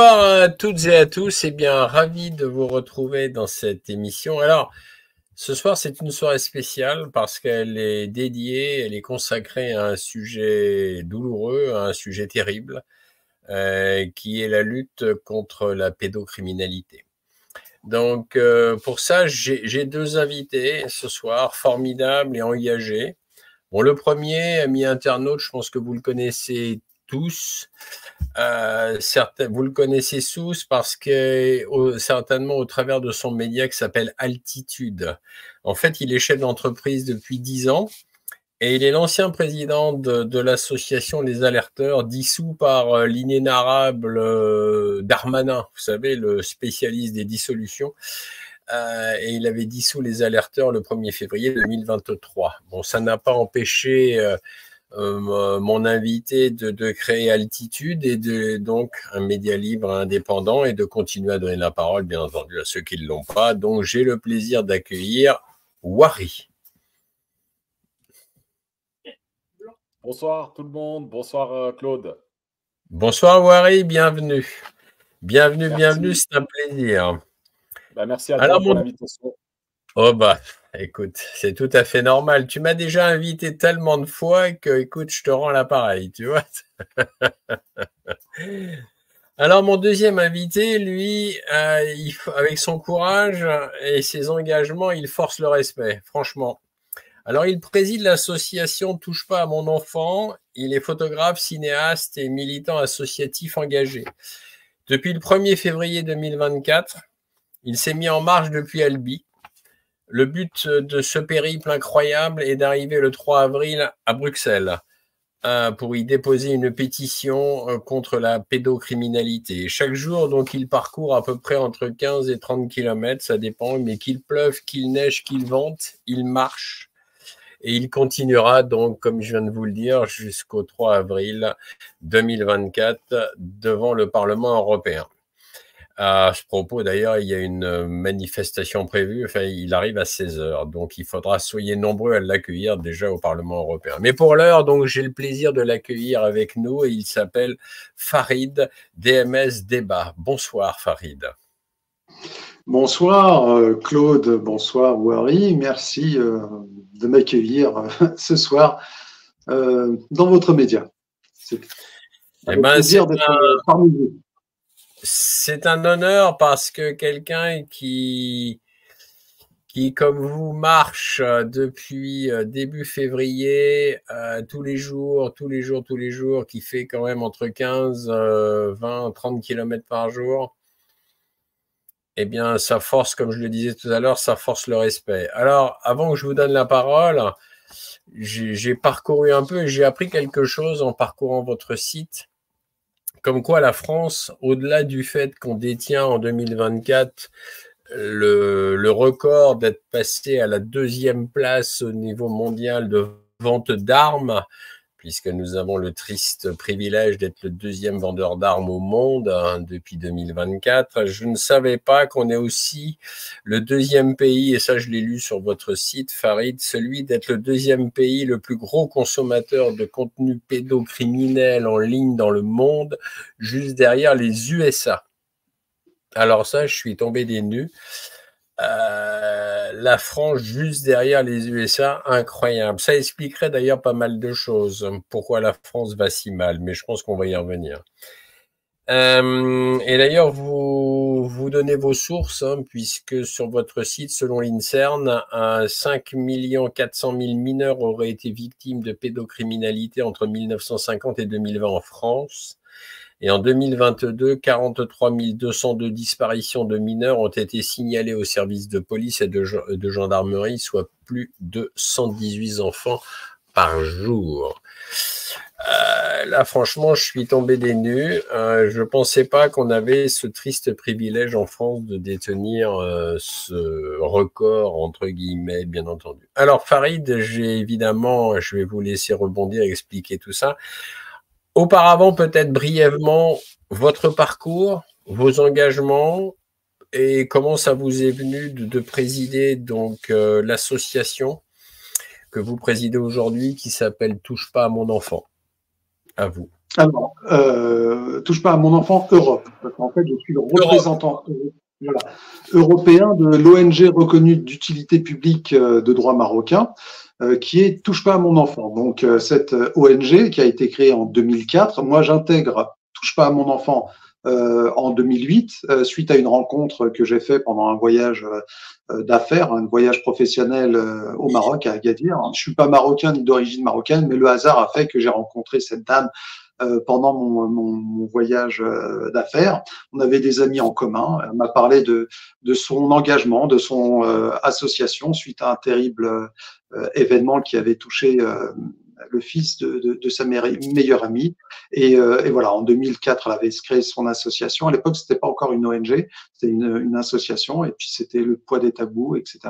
Bonsoir à toutes et à tous, et bien ravi de vous retrouver dans cette émission. Alors, ce soir c'est une soirée spéciale parce qu'elle est dédiée, elle est consacrée à un sujet douloureux, à un sujet terrible, qui est la lutte contre la pédocriminalité. Donc pour ça, j'ai deux invités ce soir, formidables et engagés. Bon, le premier, ami internaute, je pense que vous le connaissez tous. Certains, vous le connaissez tous parce que certainement au travers de son média qui s'appelle Altitude. En fait, il est chef d'entreprise depuis 10 ans et il est l'ancien président de l'association Les Alerteurs, dissous par l'inénarrable Darmanin, vous savez, le spécialiste des dissolutions. Et il avait dissous Les Alerteurs le 1er février 2023. Bon, ça n'a pas empêché mon invité de créer Altitude et donc un média libre indépendant et de continuer à donner la parole, bien entendu, à ceux qui ne l'ont pas. Donc, j'ai le plaisir d'accueillir Wari. Bonsoir tout le monde, bonsoir Claude. Bonsoir Wari, bienvenue. Bienvenue, c'est un plaisir. Merci à Alors, toi pour l'invitation. Oh bah, écoute, c'est tout à fait normal. Tu m'as déjà invité tellement de fois que, écoute, je te rends l'appareil, tu vois. Alors, mon deuxième invité, lui, avec son courage et ses engagements, il force le respect, franchement. Alors, il préside l'association Touche pas à mon enfant. Il est photographe, cinéaste et militant associatif engagé. Depuis le 1er février 2024, il s'est mis en marche depuis Albi. Le but de ce périple incroyable est d'arriver le 3 avril à Bruxelles pour y déposer une pétition contre la pédocriminalité. Chaque jour, donc, il parcourt à peu près entre 15 et 30 kilomètres, ça dépend, mais qu'il pleuve, qu'il neige, qu'il vente, il marche. Et il continuera donc, comme je viens de vous le dire, jusqu'au 3 avril 2024 devant le Parlement européen. À ce propos, d'ailleurs, il y a une manifestation prévue. Enfin, il arrive à 16 heures. Donc, il faudra soyez nombreux à l'accueillir déjà au Parlement européen. Mais pour l'heure, donc, j'ai le plaisir de l'accueillir avec nous et il s'appelle Farid, DMS Débat. Bonsoir, Farid. Bonsoir, Claude. Bonsoir, Wari. Merci de m'accueillir ce soir dans votre média. C'est un plaisir d'être parmi vous. C'est un honneur parce que quelqu'un qui, comme vous, marche depuis début février, tous les jours, qui fait quand même entre 15, 20, 30 kilomètres par jour, eh bien, ça force, comme je le disais tout à l'heure, ça force le respect. Alors, avant que je vous donne la parole, j'ai parcouru un peu et j'ai appris quelque chose en parcourant votre site. Comme quoi la France, au-delà du fait qu'on détient en 2024 le record d'être passé à la 2e place au niveau mondial de vente d'armes, puisque nous avons le triste privilège d'être le 2e vendeur d'armes au monde depuis 2024. Je ne savais pas qu'on est aussi le 2e pays, et ça je l'ai lu sur votre site, Farid, celui d'être le 2e pays le plus gros consommateur de contenu pédocriminel en ligne dans le monde, juste derrière les USA. Alors ça, je suis tombé des nues. La France juste derrière les USA, incroyable. Ça expliquerait d'ailleurs pas mal de choses, pourquoi la France va si mal, mais je pense qu'on va y revenir. Et d'ailleurs, vous donnez vos sources, puisque sur votre site, selon l'INSERM, 5 400 000 mineurs auraient été victimes de pédocriminalité entre 1950 et 2020 en France. Et en 2022, 43 202 disparitions de mineurs ont été signalées aux services de police et de gendarmerie, soit plus de 118 enfants par jour. Là, franchement, je suis tombé des nues. Je ne pensais pas qu'on avait ce triste privilège en France de détenir ce record, entre guillemets, bien entendu. Alors, Farid, je vais vous laisser rebondir et expliquer tout ça. Auparavant, peut-être brièvement, votre parcours, vos engagements et comment ça vous est venu de présider donc l'association que vous présidez aujourd'hui qui s'appelle Touche pas à mon enfant. À vous. Alors, touche pas à mon enfant Europe, parce qu'en fait, je suis le représentant européen de l'ONG reconnue d'utilité publique de droit marocain, qui est Touche pas à mon enfant. Donc, cette ONG qui a été créée en 2004, moi j'intègre Touche pas à mon enfant en 2008, suite à une rencontre que j'ai fait pendant un voyage d'affaires, un voyage professionnel au Maroc, à Agadir. Je suis pas marocain ni d'origine marocaine, mais le hasard a fait que j'ai rencontré cette dame pendant mon voyage d'affaires. On avait des amis en commun. Elle m'a parlé de son engagement, de son association suite à un terrible événement qui avait touché le fils de sa meilleure amie. Et voilà, en 2004, elle avait créé son association. À l'époque, c'était pas encore une ONG, c'était une association. Et puis, c'était le poids des tabous, etc.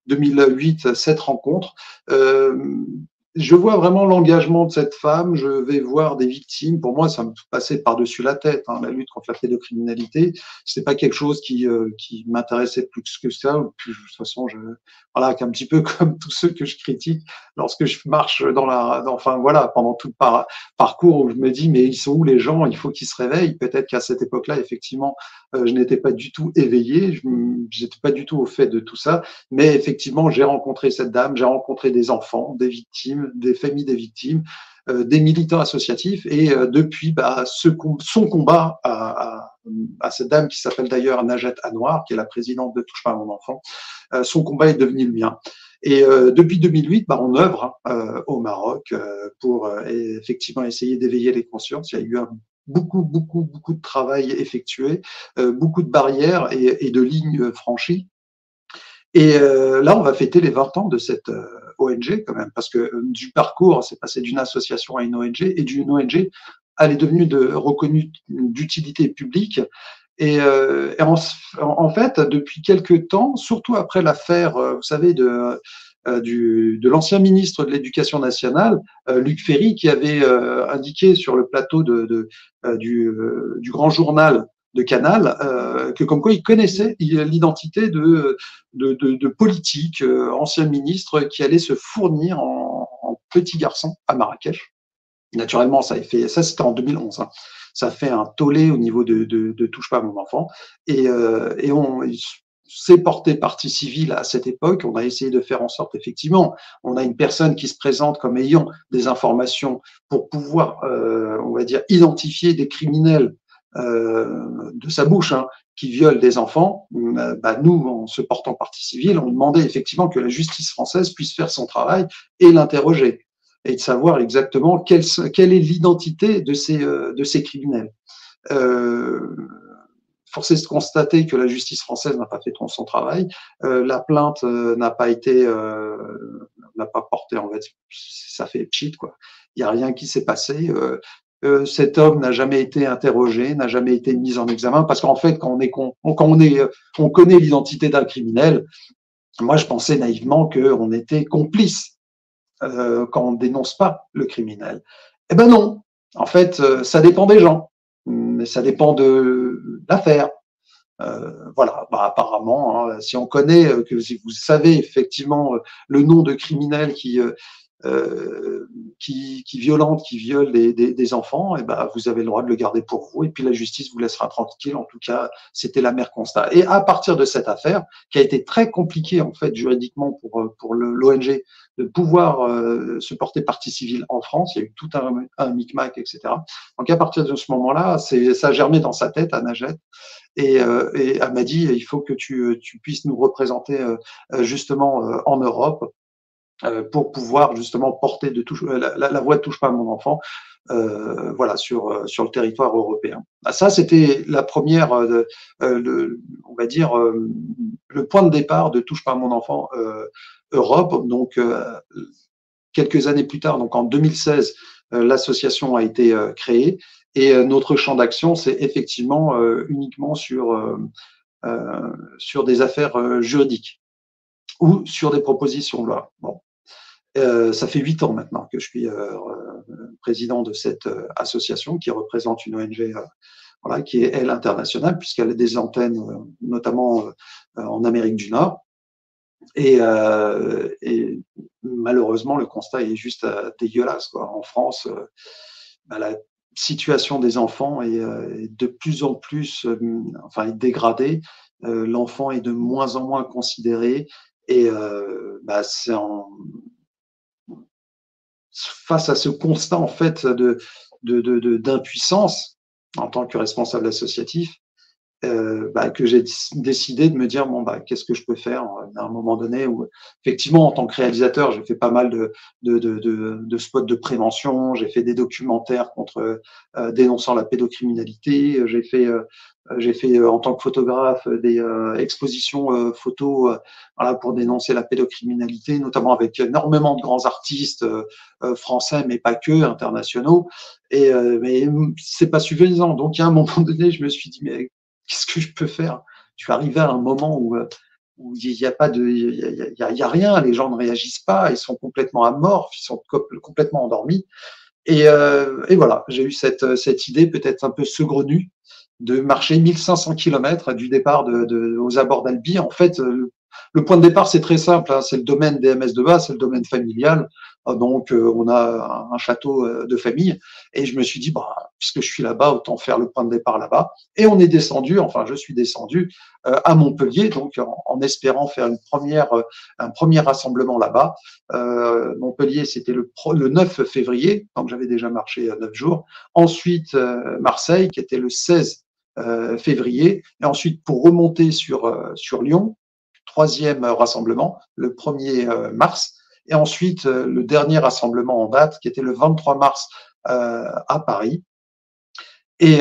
2008, cette rencontre. Je vois vraiment l'engagement de cette femme. Je vais voir des victimes. Pour moi, ça me passait par-dessus la tête. Hein, la lutte contre la pédocriminalité, c'est pas quelque chose qui m'intéressait plus que ça. Puis, de toute façon, voilà, qu'un petit peu comme tous ceux que je critique lorsque je marche enfin voilà, pendant tout le parcours où je me dis mais ils sont où les gens? Il faut qu'ils se réveillent. Peut-être qu'à cette époque-là, effectivement, je n'étais pas du tout éveillé. Je n'étais pas du tout au fait de tout ça. Mais effectivement, j'ai rencontré cette dame, j'ai rencontré des enfants, des victimes, des familles des victimes, des militants associatifs. Et depuis, son combat à cette dame qui s'appelle d'ailleurs Najat Anwar, qui est la présidente de Touche pas à mon enfant, son combat est devenu le mien. Et depuis 2008, on œuvre au Maroc pour effectivement essayer d'éveiller les consciences. Il y a eu beaucoup de travail effectué, beaucoup de barrières et de lignes franchies. Et là, on va fêter les 20 ans de cette ONG quand même, parce que du parcours, c'est passé d'une association à une ONG, et d'une ONG, elle est devenue reconnue d'utilité publique. Et en fait, depuis quelques temps, surtout après l'affaire, vous savez, de l'ancien ministre de l'Éducation nationale, Luc Ferry, qui avait indiqué sur le plateau du Grand Journal de Canal, que comme quoi il connaissait l'identité de politiques, anciens ministres, qui allaient se fournir en petits garçons à Marrakech. Naturellement, ça c'était en 2011. Hein. Ça fait un tollé au niveau de Touche pas à mon enfant. Et on s'est porté partie civile à cette époque. On a essayé de faire en sorte, effectivement, on a une personne qui se présente comme ayant des informations pour pouvoir, on va dire, identifier des criminels de sa bouche, hein, qui violent des enfants. Nous, en se portant partie civile, on demandait effectivement que la justice française puisse faire son travail et l'interroger, et de savoir exactement quelle est l'identité de ces criminels. Force est de constater que la justice française n'a pas fait son travail. La plainte n'a pas porté, en fait, ça fait pchit, quoi. Il n'y a rien qui s'est passé. Cet homme n'a jamais été interrogé, n'a jamais été mis en examen, parce qu'en fait, quand on connaît l'identité d'un criminel, moi je pensais naïvement qu'on était complice quand on ne dénonce pas le criminel. Eh ben non, en fait, ça dépend des gens, mais ça dépend de l'affaire. Voilà, apparemment, hein, si on connaît, si vous savez effectivement le nom de criminels qui violent, qui violent des enfants, et vous avez le droit de le garder pour vous, et puis la justice vous laissera tranquille. En tout cas, c'était l'amère constat. Et à partir de cette affaire, qui a été très compliquée en fait juridiquement pour l'ONG de pouvoir se porter partie civile en France, il y a eu tout un micmac, etc. Donc à partir de ce moment-là, ça a germé dans sa tête à Najat. Et elle m'a dit, il faut que tu puisses nous représenter justement en Europe, pour pouvoir justement porter la voix de Touche pas à mon enfant, voilà, sur le territoire européen. Ça, c'était la première, on va dire, le point de départ de Touche pas à mon enfant Europe. Donc, quelques années plus tard, donc en 2016, l'association a été créée, et notre champ d'action, c'est effectivement uniquement sur des affaires juridiques ou sur des propositions de loi. Bon. Ça fait 8 ans maintenant que je suis président de cette association qui représente une ONG voilà, qui est, elle, internationale, puisqu'elle a des antennes notamment en Amérique du Nord. Et malheureusement, le constat est juste dégueulasse, quoi. En France, situation des enfants est de plus en plus, est dégradée. L'enfant est de moins en moins considéré et c'est face à ce constat en fait d'impuissance en tant que responsable associatif, que j'ai décidé de me dire bon qu'est-ce que je peux faire à un moment donné où effectivement en tant que réalisateur j'ai fait pas mal de spots de prévention, j'ai fait des documentaires contre dénonçant la pédocriminalité, j'ai fait en tant que photographe des expositions photos voilà, pour dénoncer la pédocriminalité, notamment avec énormément de grands artistes français mais pas que, internationaux, mais c'est pas suffisant. Donc à un moment donné je me suis dit mais qu'est-ce que je peux faire? Je suis arrivé à un moment où il y a pas de, il y a rien, les gens ne réagissent pas, ils sont complètement amorphes, ils sont complètement endormis. Et voilà, j'ai eu cette idée peut-être un peu saugrenue de marcher 1500 km du départ aux abords d'Albi. En fait, le point de départ, c'est très simple, hein, c'est le domaine des MS de Bas, c'est le domaine familial. Donc, on a un château de famille. Et je me suis dit, puisque je suis là-bas, autant faire le point de départ là-bas. Et on est descendu, enfin, je suis descendu à Montpellier, donc en espérant faire un premier rassemblement là-bas. Montpellier, c'était le 9 février, donc j'avais déjà marché 9 jours. Ensuite, Marseille, qui était le 16 février. Et ensuite, pour remonter sur Lyon, troisième rassemblement, le 1er mars. Et ensuite, le dernier rassemblement en date, qui était le 23 mars à Paris. Et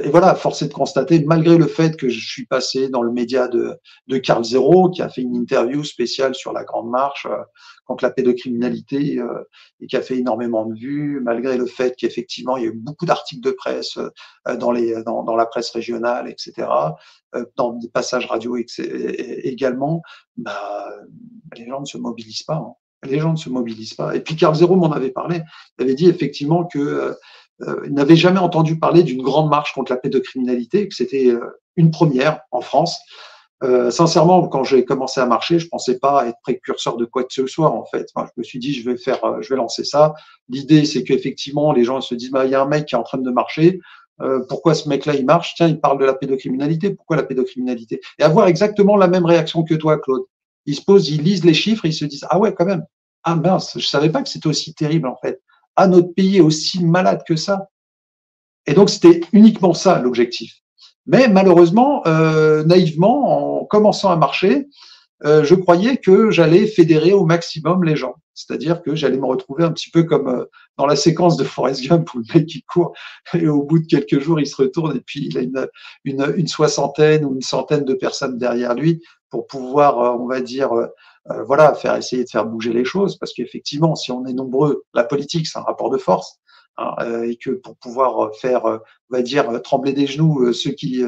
voilà, force est de constater, malgré le fait que je suis passé dans le média de Carl Zero, qui a fait une interview spéciale sur la Grande Marche contre la pédocriminalité et qui a fait énormément de vues, malgré le fait qu'effectivement il y a eu beaucoup d'articles de presse dans la presse régionale, etc., dans des passages radio également, les gens ne se mobilisent pas. Hein. Les gens ne se mobilisent pas. Et puis Carl Zero m'en avait parlé. Il avait dit effectivement que il n'avait jamais entendu parler d'une grande marche contre la pédocriminalité, que c'était une première en France. Sincèrement, quand j'ai commencé à marcher, je pensais pas être précurseur de quoi que ce soit, en fait. Enfin, je me suis dit, je vais lancer ça. L'idée, c'est qu'effectivement, les gens se disent, il y a un mec qui est en train de marcher. Pourquoi ce mec-là, il marche? Tiens, il parle de la pédocriminalité. Pourquoi la pédocriminalité? Et avoir exactement la même réaction que toi, Claude. Ils se posent, ils lisent les chiffres et ils se disent, ah ouais, quand même. Ah mince, je savais pas que c'était aussi terrible, en fait. Ah, notre pays est aussi malade que ça. Et donc, c'était uniquement ça, l'objectif. Mais malheureusement, naïvement, en commençant à marcher, je croyais que j'allais fédérer au maximum les gens. C'est-à-dire que j'allais me retrouver un petit peu comme dans la séquence de Forrest Gump où le mec il court et au bout de quelques jours il se retourne et puis il a une soixantaine ou une centaine de personnes derrière lui pour pouvoir, on va dire, voilà, essayer de faire bouger les choses. Parce qu'effectivement, si on est nombreux, la politique c'est un rapport de force. Hein, et que pour pouvoir faire, on va dire, trembler des genoux ceux qui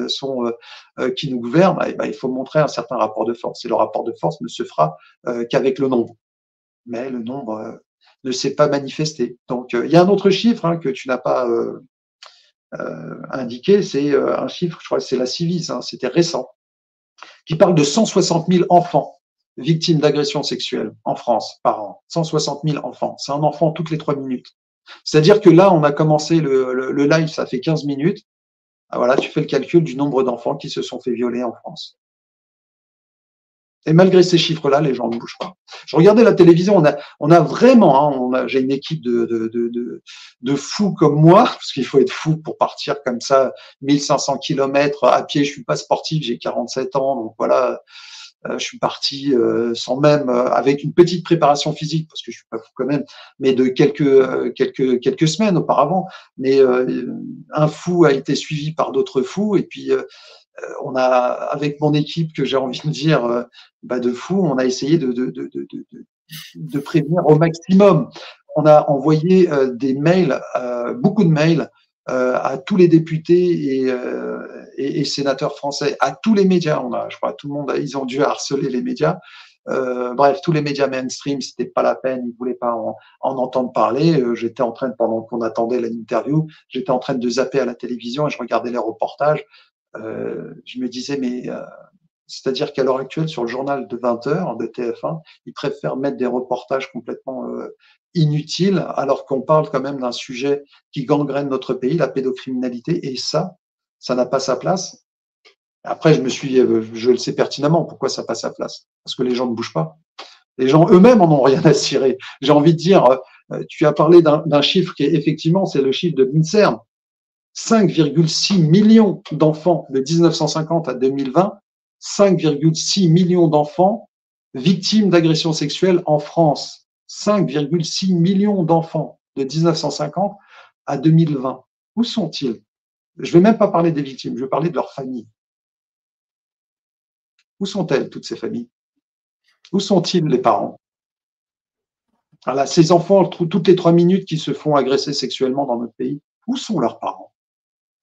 qui nous gouvernent, il faut montrer un certain rapport de force. Et le rapport de force ne se fera qu'avec le nombre. Mais le nombre ne s'est pas manifesté. Donc, il y a un autre chiffre que tu n'as pas indiqué, c'est un chiffre, je crois que c'est la Civis, c'était récent, qui parle de 160 000 enfants victimes d'agressions sexuelles en France par an. 160 000 enfants. C'est un enfant toutes les 3 minutes. C'est-à-dire que là, on a commencé le live, ça fait 15 minutes. Ah, voilà, tu fais le calcul du nombre d'enfants qui se sont fait violer en France. Et malgré ces chiffres-là, les gens ne bougent pas. Je regardais la télévision, on a vraiment, j'ai une équipe de fous comme moi, parce qu'il faut être fou pour partir comme ça, 1500 km à pied. Je suis pas sportif, j'ai 47 ans, donc voilà. Je suis parti sans même avec une petite préparation physique parce que je suis pas fou quand même, mais de quelques semaines auparavant. Mais un fou a été suivi par d'autres fous et puis on a avec mon équipe que j'ai envie de dire de fous, on a essayé de prévenir au maximum. On a envoyé des mails, beaucoup de mails à tous les députés et sénateurs français, à tous les médias. Je crois, tout le monde, ils ont dû harceler les médias. Bref, tous les médias mainstream, c'était pas la peine, ils voulaient pas en entendre parler. J'étais en train, pendant qu'on attendait l'interview, j'étais en train de zapper à la télévision et je regardais les reportages. Je me disais, mais C'est-à-dire qu'à l'heure actuelle, sur le journal de 20 heures de TF1, ils préfèrent mettre des reportages complètement inutiles, alors qu'on parle quand même d'un sujet qui gangrène notre pays, la pédocriminalité, et ça n'a pas sa place. Après, je le sais pertinemment pourquoi ça n'a pas sa place. Parce que les gens ne bougent pas. Les gens eux-mêmes en ont rien à cirer. J'ai envie de dire, tu as parlé d'un chiffre qui est effectivement, c'est le chiffre de l'INSERM. 5,6 millions d'enfants de 1950 à 2020, 5,6 millions d'enfants victimes d'agressions sexuelles en France. 5,6 millions d'enfants de 1950 à 2020. Où sont-ils? Je ne vais même pas parler des victimes, je vais parler de leurs familles. Où sont-elles, toutes ces familles? Où sont-ils, les parents? Voilà, ces enfants, toutes les 3 minutes, qui se font agresser sexuellement dans notre pays, où sont leurs parents?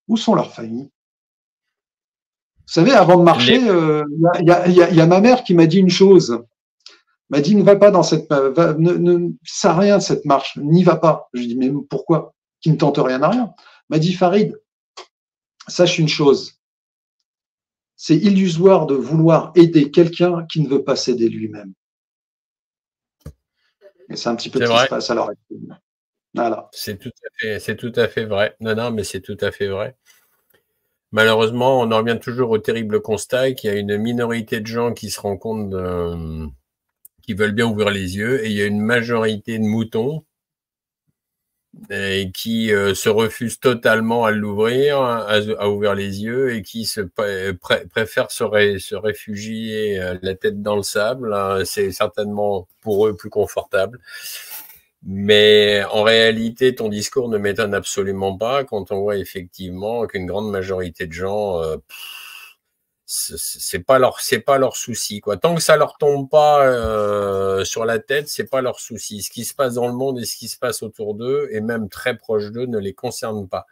Où sont leurs familles? Vous savez, avant de marcher, il y a ma mère qui m'a dit une chose. M'a dit, ne va pas dans cette, ne sert à rien cette marche, n'y va pas. Je lui dis, mais pourquoi? Qui ne tente rien à rien. M'a dit, Farid, sache une chose. C'est illusoire de vouloir aider quelqu'un qui ne veut pas s'aider lui-même. Et c'est un petit peu ce qui se passe à l'heure actuelle. Voilà. C'est tout à fait vrai. Non, mais c'est tout à fait vrai. Malheureusement, on en revient toujours au terrible constat qu'il y a une minorité de gens qui se rendent compte qui veulent bien ouvrir les yeux, et il y a une majorité de moutons et qui se refusent totalement à l'ouvrir, à ouvrir les yeux, et qui préfèrent se réfugier la tête dans le sable. C'est certainement pour eux plus confortable. Mais en réalité, ton discours ne m'étonne absolument pas quand on voit effectivement qu'une grande majorité de gens, c'est pas leur souci, quoi. Tant que ça leur tombe pas sur la tête, c'est pas leur souci. Ce qui se passe dans le monde et ce qui se passe autour d'eux, et même très proche d'eux, ne les concerne pas.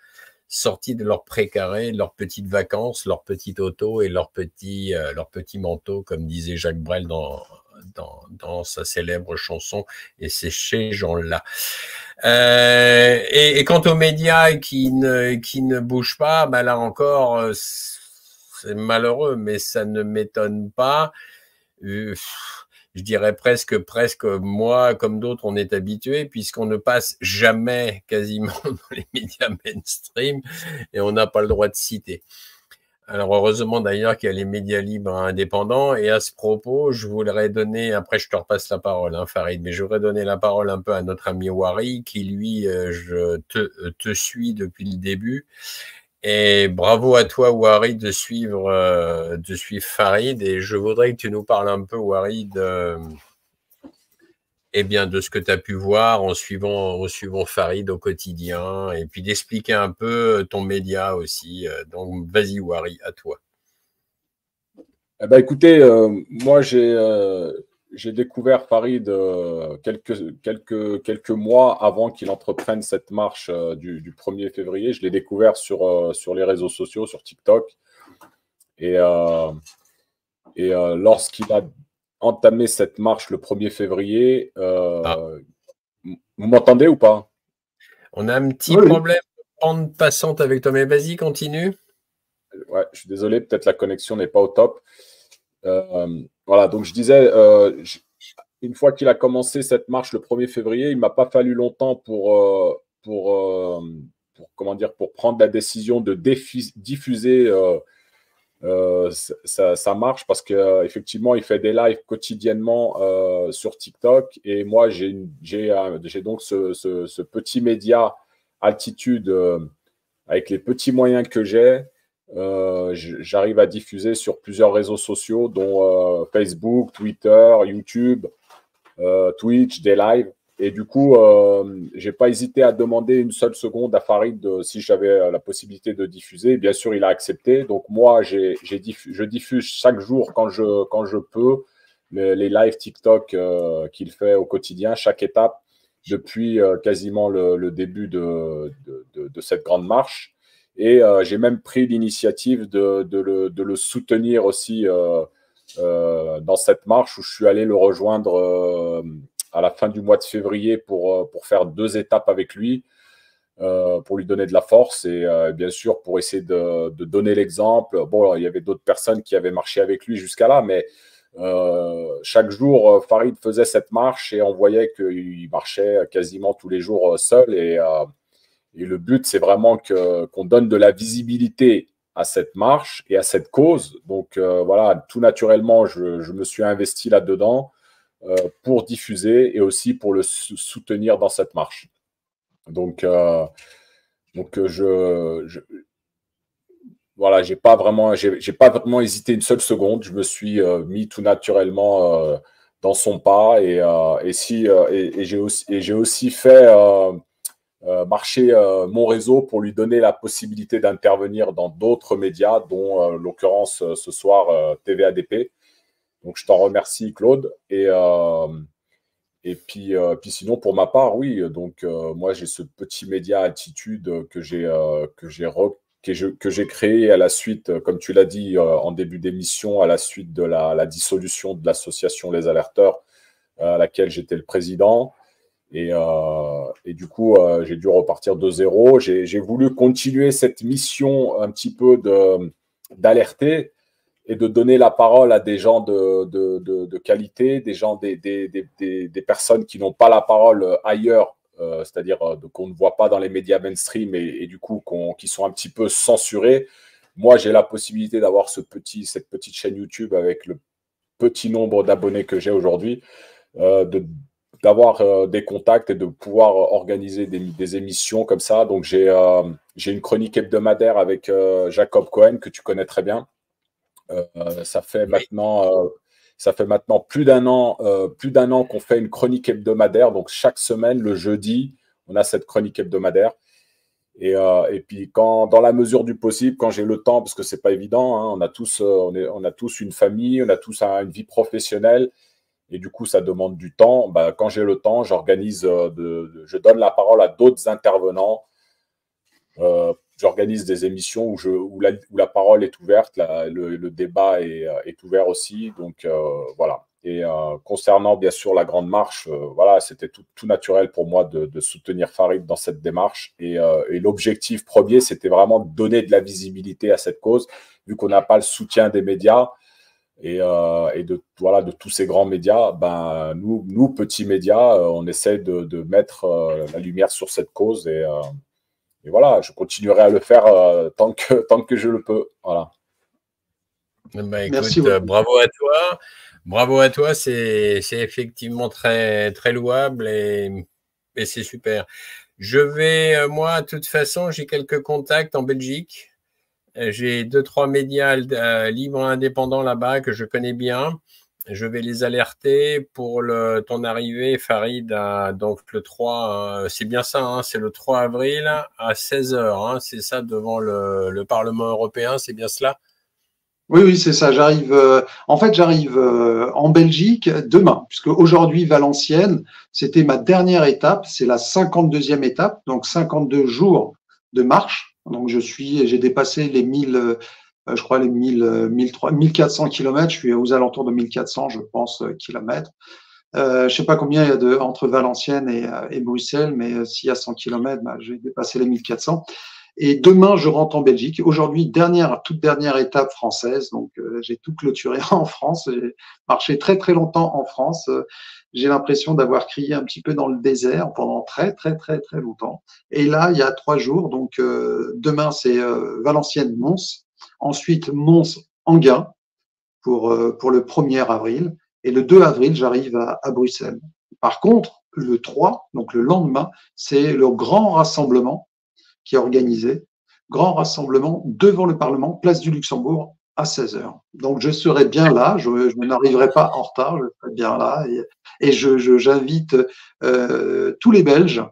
Sortis de leur précaré, de leurs petites vacances, leur petite auto et leur petit manteau, comme disait Jacques Brel dans sa célèbre chanson, et c'est ces gens-là. Et quant aux médias qui ne bougent pas, bah là encore, c'est malheureux, mais ça ne m'étonne pas. Je dirais presque moi, comme d'autres, on est habitué, puisqu'on ne passe jamais quasiment dans les médias mainstream, et on n'a pas le droit de citer. Alors heureusement d'ailleurs qu'il y a les médias libres indépendants, et à ce propos, je voudrais donner, après je te repasse la parole, Farid, mais je voudrais donner la parole un peu à notre ami Wari, qui lui, je te suis depuis le début. Et bravo à toi, Wari, de suivre Farid. Et je voudrais que tu nous parles un peu, Wari, de ce que tu as pu voir en suivant Farid au quotidien, et puis d'expliquer un peu ton média aussi. Donc, vas-y, Wari, à toi. Eh ben, écoutez, moi, j'ai découvert Farid quelques mois avant qu'il entreprenne cette marche du 1er février. Je l'ai découvert sur les réseaux sociaux, sur TikTok. Et lorsqu'il a entamé cette marche le 1er février, vous m'entendez ou pas? On a un petit problème de bande passante avec toi, mais vas-y, continue. Ouais, je suis désolé, peut-être la connexion n'est pas au top. Voilà, donc je disais, une fois qu'il a commencé cette marche le 1er février, il ne m'a pas fallu longtemps pour prendre la décision de diffuser sa marche, parce qu'effectivement, il fait des lives quotidiennement sur TikTok, et moi, j'ai donc ce petit média Altitude avec les petits moyens que j'ai. J'arrive à diffuser sur plusieurs réseaux sociaux, dont Facebook, Twitter, YouTube, Twitch, des lives. Et du coup, je n'ai pas hésité à demander une seule seconde à Farid si j'avais la possibilité de diffuser. Bien sûr, il a accepté. Donc moi, je diffuse chaque jour quand je peux les lives TikTok qu'il fait au quotidien, chaque étape, depuis quasiment le début de cette grande marche. Et j'ai même pris l'initiative de le soutenir aussi dans cette marche, où je suis allé le rejoindre à la fin du mois de février pour faire 2 étapes avec lui. pour lui donner de la force et bien sûr pour essayer de donner l'exemple. Bon, il y avait d'autres personnes qui avaient marché avec lui jusqu'à là, mais chaque jour, Farid faisait cette marche et on voyait qu'il marchait quasiment tous les jours seul. Et le but, c'est vraiment qu'on donne de la visibilité à cette marche et à cette cause. Donc voilà, tout naturellement, je me suis investi là-dedans pour diffuser et aussi pour le soutenir dans cette marche. Donc voilà, j'ai pas vraiment hésité une seule seconde. Je me suis mis tout naturellement dans son pas et j'ai aussi fait marcher mon réseau pour lui donner la possibilité d'intervenir dans d'autres médias, dont en l'occurrence ce soir TVADP. Donc je t'en remercie Claude et puis sinon pour ma part oui donc moi j'ai ce petit média Attitude que j'ai créé à la suite, comme tu l'as dit en début d'émission, à la suite de la dissolution de l'association Les Alerteurs, à laquelle j'étais le président. Et du coup, j'ai dû repartir de zéro. J'ai voulu continuer cette mission un petit peu d'alerter et de donner la parole à des gens de qualité, des gens, des personnes qui n'ont pas la parole ailleurs, c'est-à-dire qu'on ne voit pas dans les médias mainstream et du coup qui sont un petit peu censurés. Moi, j'ai la possibilité d'avoir cette petite chaîne YouTube avec le petit nombre d'abonnés que j'ai aujourd'hui, d'avoir des contacts et de pouvoir organiser des émissions comme ça. Donc, j'ai une chronique hebdomadaire avec Jacob Cohen, que tu connais très bien. Ça fait maintenant plus d'un an qu'on fait une chronique hebdomadaire. Donc, chaque semaine, le jeudi, on a cette chronique hebdomadaire. Et puis, dans la mesure du possible, quand j'ai le temps, parce que c'est pas évident, hein, on a tous une famille, on a tous une vie professionnelle. Et du coup, ça demande du temps. Bah, quand j'ai le temps, je donne la parole à d'autres intervenants. J'organise des émissions où la parole est ouverte, le débat est ouvert aussi. Donc voilà. Et concernant bien sûr la grande marche, voilà, c'était tout naturel pour moi de soutenir Farid dans cette démarche. Et l'objectif premier, c'était vraiment de donner de la visibilité à cette cause, vu qu'on n'a pas le soutien des médias. Et de tous ces grands médias, ben, nous petits médias, on essaie de mettre la lumière sur cette cause et voilà, je continuerai à le faire tant que je le peux. Voilà. Ben, écoute, bravo à toi, c'est effectivement très, très louable et c'est super. Moi, de toute façon, j'ai quelques contacts en Belgique. J'ai 2-3 médias libres indépendants là-bas que je connais bien. Je vais les alerter pour ton arrivée, Farid, donc le 3, c'est bien ça, hein, c'est le 3 avril à 16h, hein, c'est ça, devant le Parlement européen, c'est bien cela? Oui, c'est ça. J'arrive en Belgique demain, puisque aujourd'hui, Valenciennes, c'était ma dernière étape. C'est la 52e étape, donc 52 jours de marche. Donc, j'ai dépassé les 1000, je crois, les 1400 kilomètres. Je suis aux alentours de 1400, je pense, kilomètres. Je sais pas combien il y a entre Valenciennes et Bruxelles, mais s'il y a 100 kilomètres, j'ai dépassé les 1400. Et demain, je rentre en Belgique. Aujourd'hui, toute dernière étape française. Donc, j'ai tout clôturé en France. J'ai marché très, très longtemps en France. J'ai l'impression d'avoir crié un petit peu dans le désert pendant très, très, très, très longtemps. Et là, il y a 3 jours. Donc, demain, c'est Valenciennes-Mons. Ensuite, Mons-Enghien pour le 1er avril. Et le 2 avril, j'arrive à Bruxelles. Par contre, le 3, donc le lendemain, c'est le grand rassemblement qui est organisé, grand rassemblement devant le Parlement, place du Luxembourg, à 16h. Donc, je serai bien là, je n'arriverai pas en retard, je serai bien là. Et j'invite tous les Belges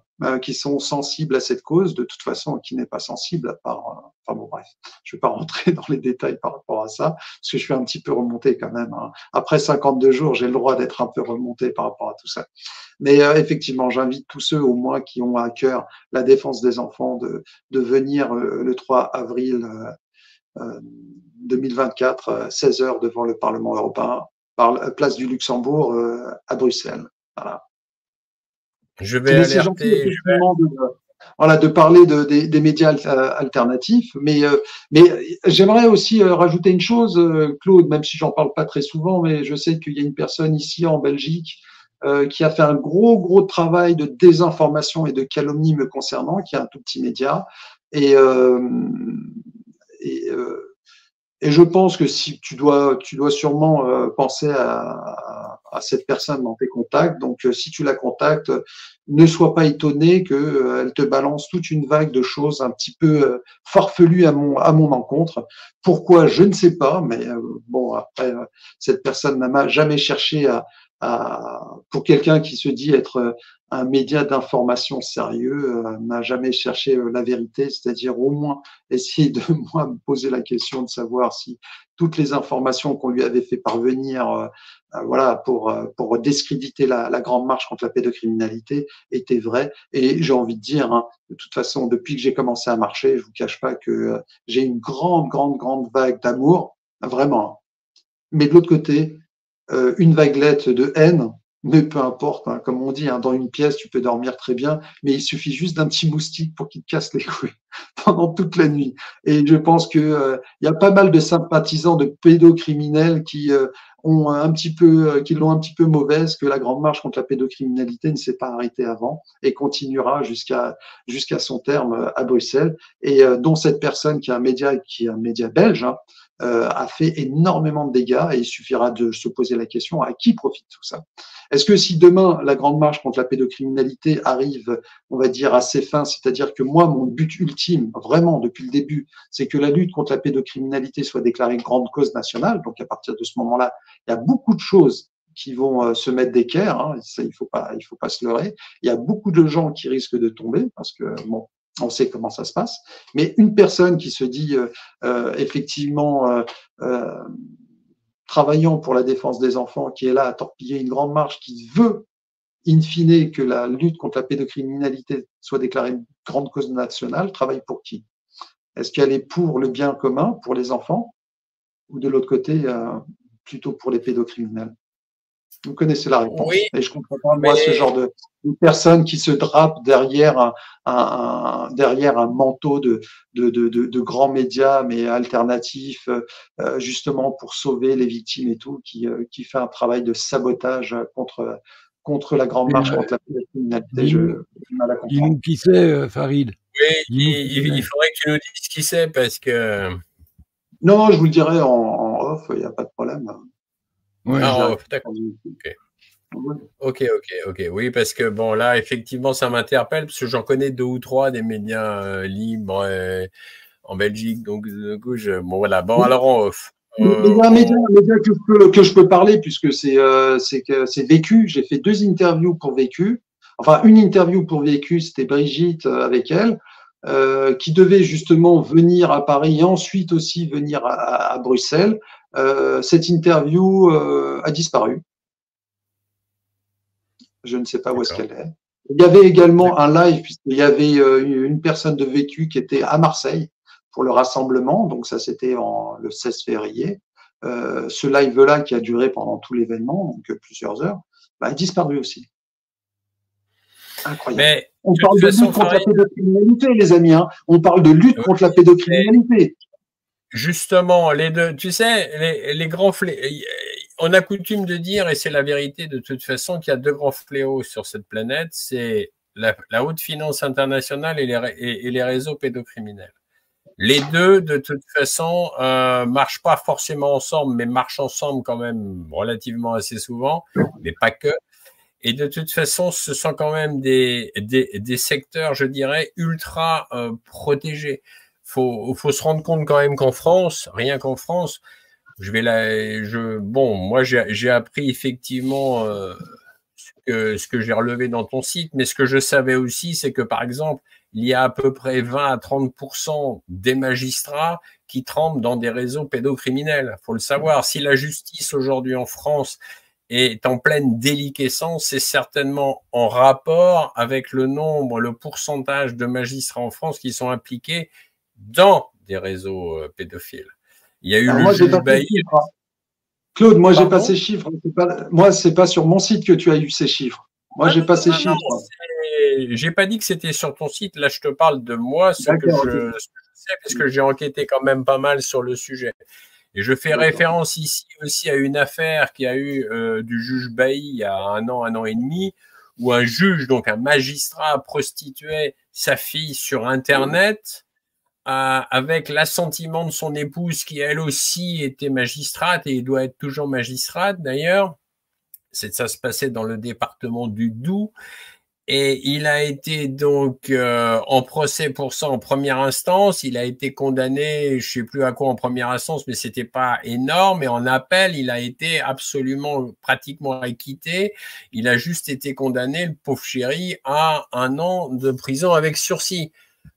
qui sont sensibles à cette cause, de toute façon, qui n'est pas sensible, à part… enfin bon, bref, je ne vais pas rentrer dans les détails par rapport à ça, parce que je suis un petit peu remonté quand même. Hein. Après 52 jours, j'ai le droit d'être un peu remonté par rapport à tout ça. Mais effectivement, j'invite tous ceux au moins qui ont à cœur la défense des enfants de venir le 3 avril 2024, 16h devant le Parlement européen, place du Luxembourg à Bruxelles. Voilà. Je vais alerter. voilà, de parler des médias alternatifs. Mais j'aimerais aussi rajouter une chose, Claude, même si j'en parle pas très souvent, mais je sais qu'il y a une personne ici en Belgique qui a fait un gros travail de désinformation et de calomnie me concernant, qui est un tout petit média. Et, et, euh, et je pense que si tu dois sûrement penser à cette personne dans tes contacts. Donc, si tu la contactes, ne sois pas étonné qu'elle te balance toute une vague de choses un petit peu farfelues à mon encontre. Pourquoi, je ne sais pas, mais bon, après, cette personne n'a jamais cherché pour quelqu'un qui se dit être un média d'information sérieux, n'a jamais cherché la vérité, c'est-à-dire au moins essayer de moi me poser la question de savoir si toutes les informations qu'on lui avait fait parvenir, voilà, pour discréditer la grande marche contre la pédocriminalité étaient vraies. Et j'ai envie de dire, hein, de toute façon, depuis que j'ai commencé à marcher, je vous cache pas que j'ai une grande vague d'amour, vraiment. Mais de l'autre côté, une vaguelette de haine, mais peu importe, hein, comme on dit, hein, dans une pièce, tu peux dormir très bien, mais il suffit juste d'un petit moustique pour qu'il te casse les couilles pendant toute la nuit. Et je pense que y a pas mal de sympathisants de pédocriminels qui ont un petit peu, qui l'ont un petit peu mauvaise, que la grande marche contre la pédocriminalité ne s'est pas arrêtée avant et continuera jusqu'à son terme à Bruxelles. Et dont cette personne qui est un média belge, hein, a fait énormément de dégâts et il suffira de se poser la question à qui profite tout ça. Est-ce que si demain la grande marche contre la pédocriminalité arrive, on va dire, à ses fins, c'est-à-dire que moi, mon but ultime, vraiment depuis le début, c'est que la lutte contre la pédocriminalité soit déclarée grande cause nationale, donc à partir de ce moment-là, il y a beaucoup de choses qui vont se mettre d'équerre, hein, ça, il faut pas se leurrer. Il y a beaucoup de gens qui risquent de tomber parce que, bon, on sait comment ça se passe, mais une personne qui se dit effectivement travaillant pour la défense des enfants, qui est là à torpiller une grande marche, qui veut in fine que la lutte contre la pédocriminalité soit déclarée une grande cause nationale, travaille pour qui? Est-ce qu'elle est pour le bien commun, pour les enfants, ou de l'autre côté, plutôt pour les pédocriminels? Vous connaissez la réponse. Oui, et je comprends pas, moi, ce genre de personne qui se drape derrière derrière un manteau de grands médias, mais alternatifs, justement pour sauver les victimes et tout, qui fait un travail de sabotage contre la grande marche contre la pédocriminalité. Je mal à comprendre. Dis-nous qui c'est, Farid. Oui, il faudrait que tu nous dises qui c'est parce que. Non, je vous le dirai en off, il n'y a pas de problème. Ouais, d'accord. Ok. Oui, parce que bon, là, effectivement, ça m'interpelle parce que j'en connais 2 ou 3 des médias libres en Belgique. Donc, du coup, bon, voilà. Bon, alors en off. Il y a un média que je peux parler puisque c'est Vécu. J'ai fait 2 interviews pour Vécu. Enfin, une interview pour Vécu, c'était Brigitte avec elle, qui devait justement venir à Paris et ensuite aussi venir à Bruxelles. Cette interview a disparu. Je ne sais pas où est-ce qu'elle est. Il y avait également un live, puisqu'il y avait une personne de Vécu qui était à Marseille pour le rassemblement. Donc ça, c'était le 16 février. Ce live-là, qui a duré pendant tout l'événement, donc plusieurs heures, a disparu aussi. Incroyable. Mais, on parle de lutte contre la pédocriminalité, les amis. Hein. On parle de lutte contre la pédocriminalité. Justement, les deux, tu sais, les grands fléaux, on a coutume de dire, et c'est la vérité de toute façon, qu'il y a 2 grands fléaux sur cette planète, c'est la haute finance internationale et les réseaux pédocriminels. Les deux, de toute façon, marchent pas forcément ensemble, mais marchent ensemble quand même relativement assez souvent, mais pas que. Et de toute façon, ce sont quand même des secteurs, je dirais, ultra protégés. Faut se rendre compte quand même qu'en France, rien qu'en France, moi j'ai appris effectivement ce que j'ai relevé dans ton site, mais ce que je savais aussi, c'est que par exemple, il y a à peu près 20 à 30% des magistrats qui trempent dans des réseaux pédocriminels. Faut le savoir. Si la justice aujourd'hui en France est en pleine déliquescence, c'est certainement en rapport avec le pourcentage de magistrats en France qui sont impliqués dans des réseaux pédophiles. Il y a eu le juge Bailly. Claude, moi, j'ai pas ces chiffres. Moi, c'est pas sur mon site que tu as eu ces chiffres. Moi, j'ai pas ces chiffres. j'ai pas dit que c'était sur ton site. Là, je te parle de moi, ce que je sais, parce que j'ai enquêté quand même pas mal sur le sujet. Et je fais référence ici aussi à une affaire qui a eu du juge Bailly il y a un an et demi, où un juge, donc un magistrat, prostituait sa fille sur Internet avec l'assentiment de son épouse qui, elle aussi, était magistrate et doit être toujours magistrate d'ailleurs. Ça se passait dans le département du Doubs. Et il a été donc en procès pour ça en première instance. Il a été condamné, je sais plus à quoi en première instance, mais c'était pas énorme. Et en appel, il a été absolument pratiquement acquitté. Il a juste été condamné, le pauvre chéri, à 1 an de prison avec sursis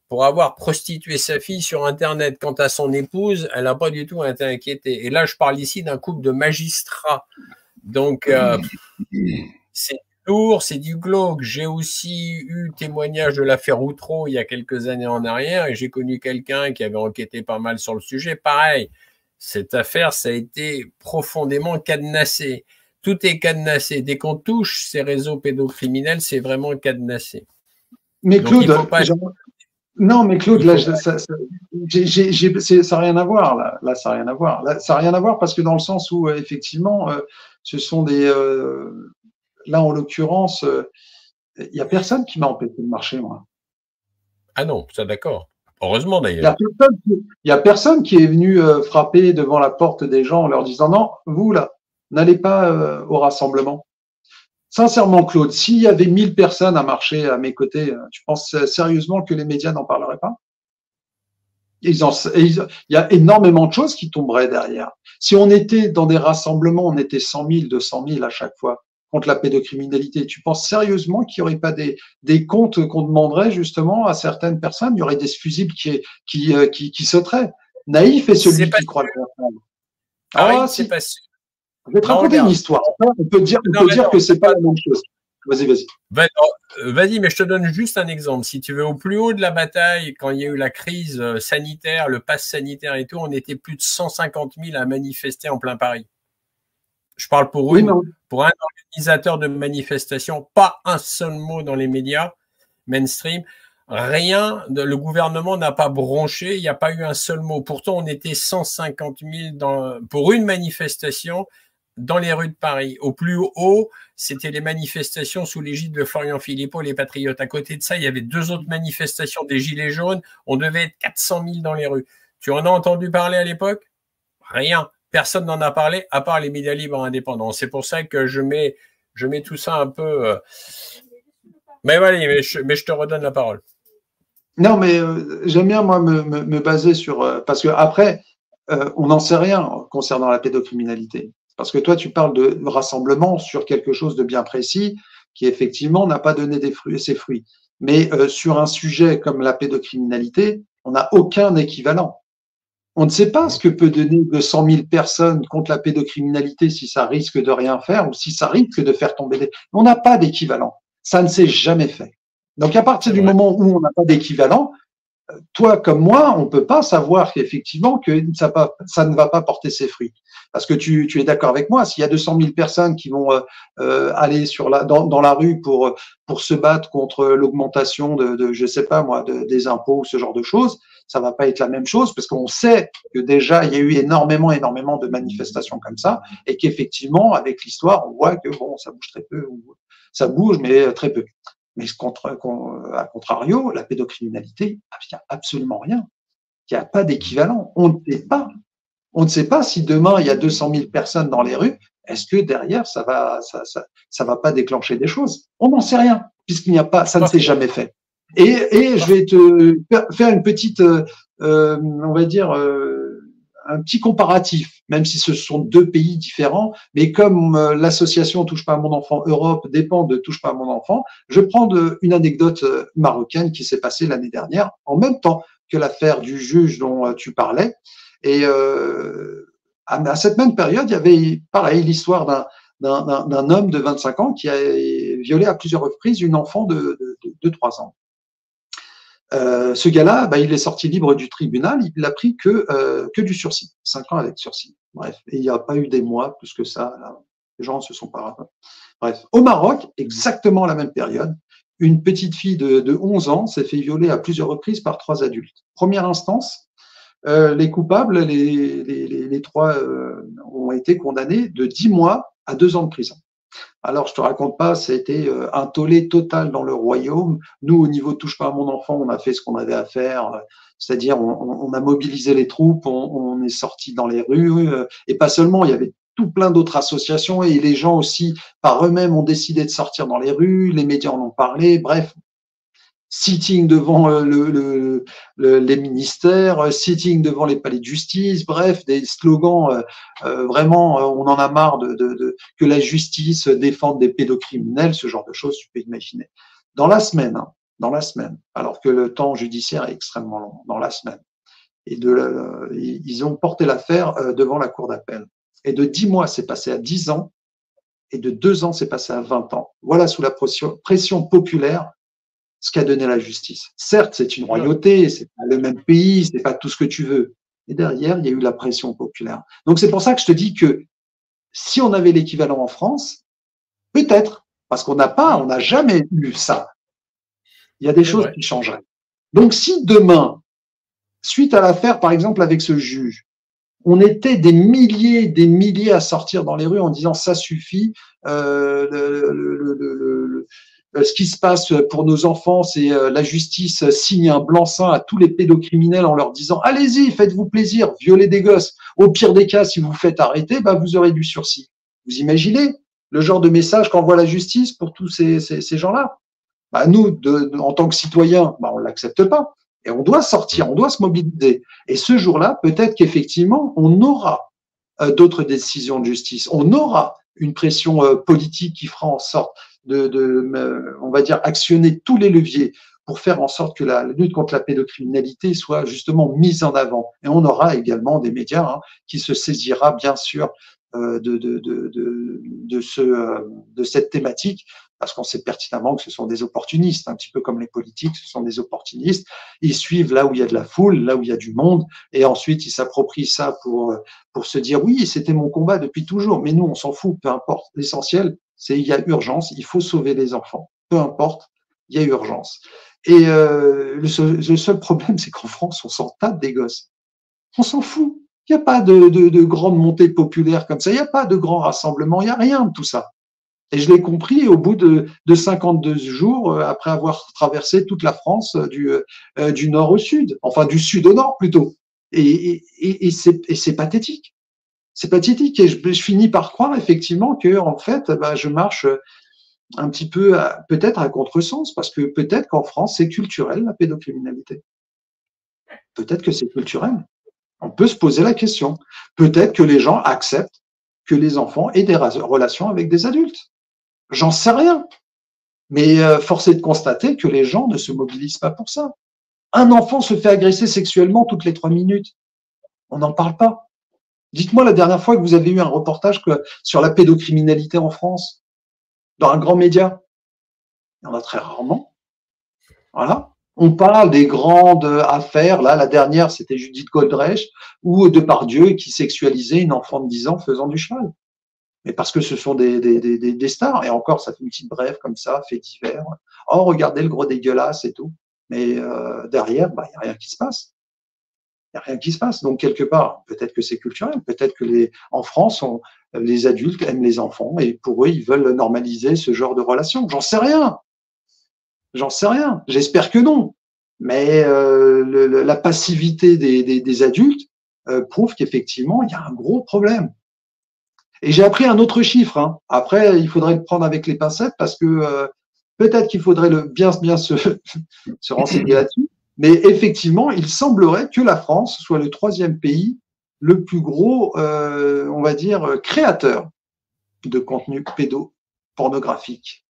pour avoir prostitué sa fille sur Internet. Quant à son épouse, elle n'a pas du tout été inquiétée. Et là, je parle ici d'un couple de magistrats. Donc, c'est lourd, c'est du glauque. J'ai aussi eu témoignage de l'affaire Outreau il y a quelques années en arrière et j'ai connu quelqu'un qui avait enquêté pas mal sur le sujet. Pareil, cette affaire, ça a été profondément cadenassé. Tout est cadenassé. Dès qu'on touche ces réseaux pédocriminels, c'est vraiment cadenassé. Mais Claude, non, mais Claude, là, ça n'a rien à voir. Là, ça n'a rien à voir. Là, ça n'a rien à voir parce que dans le sens où, effectivement, ce sont des… là, en l'occurrence, il n'y a personne qui m'a empêché de marcher, moi. Ah non, ça d'accord. Heureusement d'ailleurs. Il n'y a personne qui est venu frapper devant la porte des gens en leur disant non, vous là, n'allez pas au rassemblement. Sincèrement, Claude, s'il y avait 1000 personnes à marcher à mes côtés, tu penses sérieusement que les médias n'en parleraient pas? Il y a énormément de choses qui tomberaient derrière. Si on était dans des rassemblements, on était 100 000, 200 000 à chaque fois contre la pédocriminalité. Tu penses sérieusement qu'il n'y aurait pas des comptes qu'on demanderait justement à certaines personnes? Il y aurait des fusibles qui sauteraient. Naïf est celui qui croit le contraire. Ah, c'est pas sûr. Je vais te raconter une histoire. On peut dire que c'est pas la même chose. Vas-y. Vas-y, mais je te donne juste un exemple. Si tu veux, au plus haut de la bataille, quand il y a eu la crise sanitaire, le pass sanitaire et tout, on était plus de 150 000 à manifester en plein Paris. Je parle pour un organisateur de manifestation, pas un seul mot dans les médias mainstream. Rien, le gouvernement n'a pas bronché, il n'y a pas eu un seul mot. Pourtant, on était 150 000 pour une manifestation dans les rues de Paris. Au plus haut, c'était les manifestations sous l'égide de Florian Philippot, les Patriotes. À côté de ça, il y avait 2 autres manifestations des Gilets jaunes. On devait être 400 000 dans les rues. Tu en as entendu parler à l'époque? Rien. Personne n'en a parlé, à part les médias libres indépendants. C'est pour ça que je mets tout ça un peu… Mais voilà, mais je te redonne la parole. Non, mais j'aime bien, moi, me baser sur… parce que après, on n'en sait rien concernant la pédocriminalité. Parce que toi, tu parles de rassemblement sur quelque chose de bien précis qui, effectivement, n'a pas donné ses fruits. Mais sur un sujet comme la pédocriminalité, on n'a aucun équivalent. On ne sait pas ce que peut donner 200 000 personnes contre la pédocriminalité, si ça risque de rien faire ou si ça risque de faire tomber des… On n'a pas d'équivalent. Ça ne s'est jamais fait. Donc, à partir du moment où on n'a pas d'équivalent, toi comme moi, on ne peut pas savoir qu'effectivement que ça ne va pas porter ses fruits. Parce que tu es d'accord avec moi, s'il y a 200 000 personnes qui vont aller dans la rue pour se battre contre l'augmentation je sais pas moi, des impôts, ce genre de choses, ça va pas être la même chose parce qu'on sait que déjà il y a eu énormément de manifestations comme ça et qu'effectivement avec l'histoire on voit que bon ça bouge très peu ou ça bouge mais très peu. Mais à contrario, la pédocriminalité, il n'y a absolument rien. Il n'y a pas d'équivalent. On ne sait pas. On ne sait pas si demain il y a 200 000 personnes dans les rues, est-ce que derrière ça va pas déclencher des choses? On n'en sait rien puisqu'il n'y a pas, ça ne s'est jamais fait. Et je vais te faire une petite, on va dire, un petit comparatif, même si ce sont 2 pays différents, mais comme l'association Touche pas à mon enfant Europe dépend de Touche pas à mon enfant, je prends une anecdote marocaine qui s'est passée l'année dernière, en même temps que l'affaire du juge dont tu parlais. Et à cette même période, il y avait pareil l'histoire d'un homme de 25 ans qui a violé à plusieurs reprises une enfant de 3 ans. Ce gars-là, il est sorti libre du tribunal, il n'a pris que du sursis, 5 ans avec sursis. Bref, et il n'y a pas eu des mois plus que ça. Là. Les gens se sont pas. Bref, au Maroc, exactement à la même période, une petite fille de 11 ans s'est fait violer à plusieurs reprises par 3 adultes. Première instance, les coupables, les 3 ont été condamnés de 10 mois à 2 ans de prison. Alors, je te raconte pas, ça a été un tollé total dans le royaume. Nous, au niveau de Touche pas à mon enfant, on a fait ce qu'on avait à faire, c'est-à-dire on a mobilisé les troupes, on est sorti dans les rues, et pas seulement, il y avait tout plein d'autres associations et les gens aussi, par eux-mêmes, ont décidé de sortir dans les rues, les médias en ont parlé, bref, sitting devant les ministères, sitting devant les palais de justice, bref, des slogans vraiment, on en a marre que la justice défende des pédocriminels, ce genre de choses, tu peux imaginer. Dans la semaine, alors que le temps judiciaire est extrêmement long, dans la semaine, et ils ont porté l'affaire devant la cour d'appel. Et de 10 mois, c'est passé à 10 ans, et de 2 ans, c'est passé à 20 ans. Voilà, sous la pression populaire, ce qu'a donné la justice. Certes, c'est une royauté, c'est pas le même pays, c'est pas tout ce que tu veux. Et derrière, il y a eu la pression populaire. Donc c'est pour ça que je te dis que si on avait l'équivalent en France, peut-être, parce qu'on n'a jamais eu ça. Il y a des choses qui changeraient. Donc si demain, suite à l'affaire, par exemple, avec ce juge, on était des milliers à sortir dans les rues en disant ça suffit, ce qui se passe pour nos enfants, c'est la justice signe un blanc-seing à tous les pédocriminels en leur disant allez-y, faites-vous plaisir, violez des gosses. Au pire des cas, si vous vous faites arrêter, bah, vous aurez du sursis. Vous imaginez le genre de message qu'envoie la justice pour tous ces gens-là? Bah, nous, en tant que citoyens, bah, on l'accepte pas. Et on doit sortir, on doit se mobiliser. Et ce jour-là, peut-être qu'effectivement, on aura d'autres décisions de justice. On aura une pression politique qui fera en sorte on va dire, actionner tous les leviers pour faire en sorte que la lutte contre la pédocriminalité soit justement mise en avant. Et on aura également des médias qui se saisira bien sûr de cette thématique, parce qu'on sait pertinemment que ce sont des opportunistes, un petit peu comme les politiques, ce sont des opportunistes. Ils suivent là où il y a de la foule, là où il y a du monde, et ensuite ils s'approprient ça pour se dire oui, c'était mon combat depuis toujours, mais nous on s'en fout, peu importe. L'essentiel, c'est il y a urgence, il faut sauver les enfants, peu importe, il y a urgence. Et le seul problème, c'est qu'en France, on s'en tape des gosses. On s'en fout. Il n'y a pas de grande montée populaire comme ça, il n'y a pas de grand rassemblement, il n'y a rien de tout ça. Et je l'ai compris au bout de 52 jours, après avoir traversé toute la France du nord au sud, enfin du sud au nord plutôt. Et c'est pathétique. C'est pathétique et je finis par croire effectivement que en fait, bah, je marche un petit peu peut-être à contresens parce que peut-être qu'en France c'est culturel la pédocriminalité. Peut-être que c'est culturel. On peut se poser la question. Peut-être que les gens acceptent que les enfants aient des relations avec des adultes. J'en sais rien. Mais force est de constater que les gens ne se mobilisent pas pour ça. Un enfant se fait agresser sexuellement toutes les 3 minutes. On n'en parle pas. Dites-moi la dernière fois que vous avez eu un reportage sur la pédocriminalité en France, dans un grand média. Il y en a très rarement. Voilà. On parle des grandes affaires. Là, la dernière, c'était Judith Godrèche ou Depardieu qui sexualisait une enfant de 10 ans faisant du cheval. Mais parce que ce sont des stars. Et encore, ça fait une petite brève comme ça, fait divers. Oh, regardez le gros dégueulasse et tout. Mais derrière, bah, il n'y a rien qui se passe. Il n'y a rien qui se passe. Donc, quelque part, peut-être que c'est culturel. Peut-être que en France, les adultes aiment les enfants et pour eux, ils veulent normaliser ce genre de relation. J'en sais rien. J'en sais rien. J'espère que non. Mais la passivité des adultes prouve qu'effectivement, il y a un gros problème. Et j'ai appris un autre chiffre. Après, il faudrait le prendre avec les pincettes parce que peut-être qu'il faudrait bien se renseigner là-dessus. Mais effectivement, il semblerait que la France soit le 3e pays le plus gros, on va dire, créateur de contenu pédopornographique.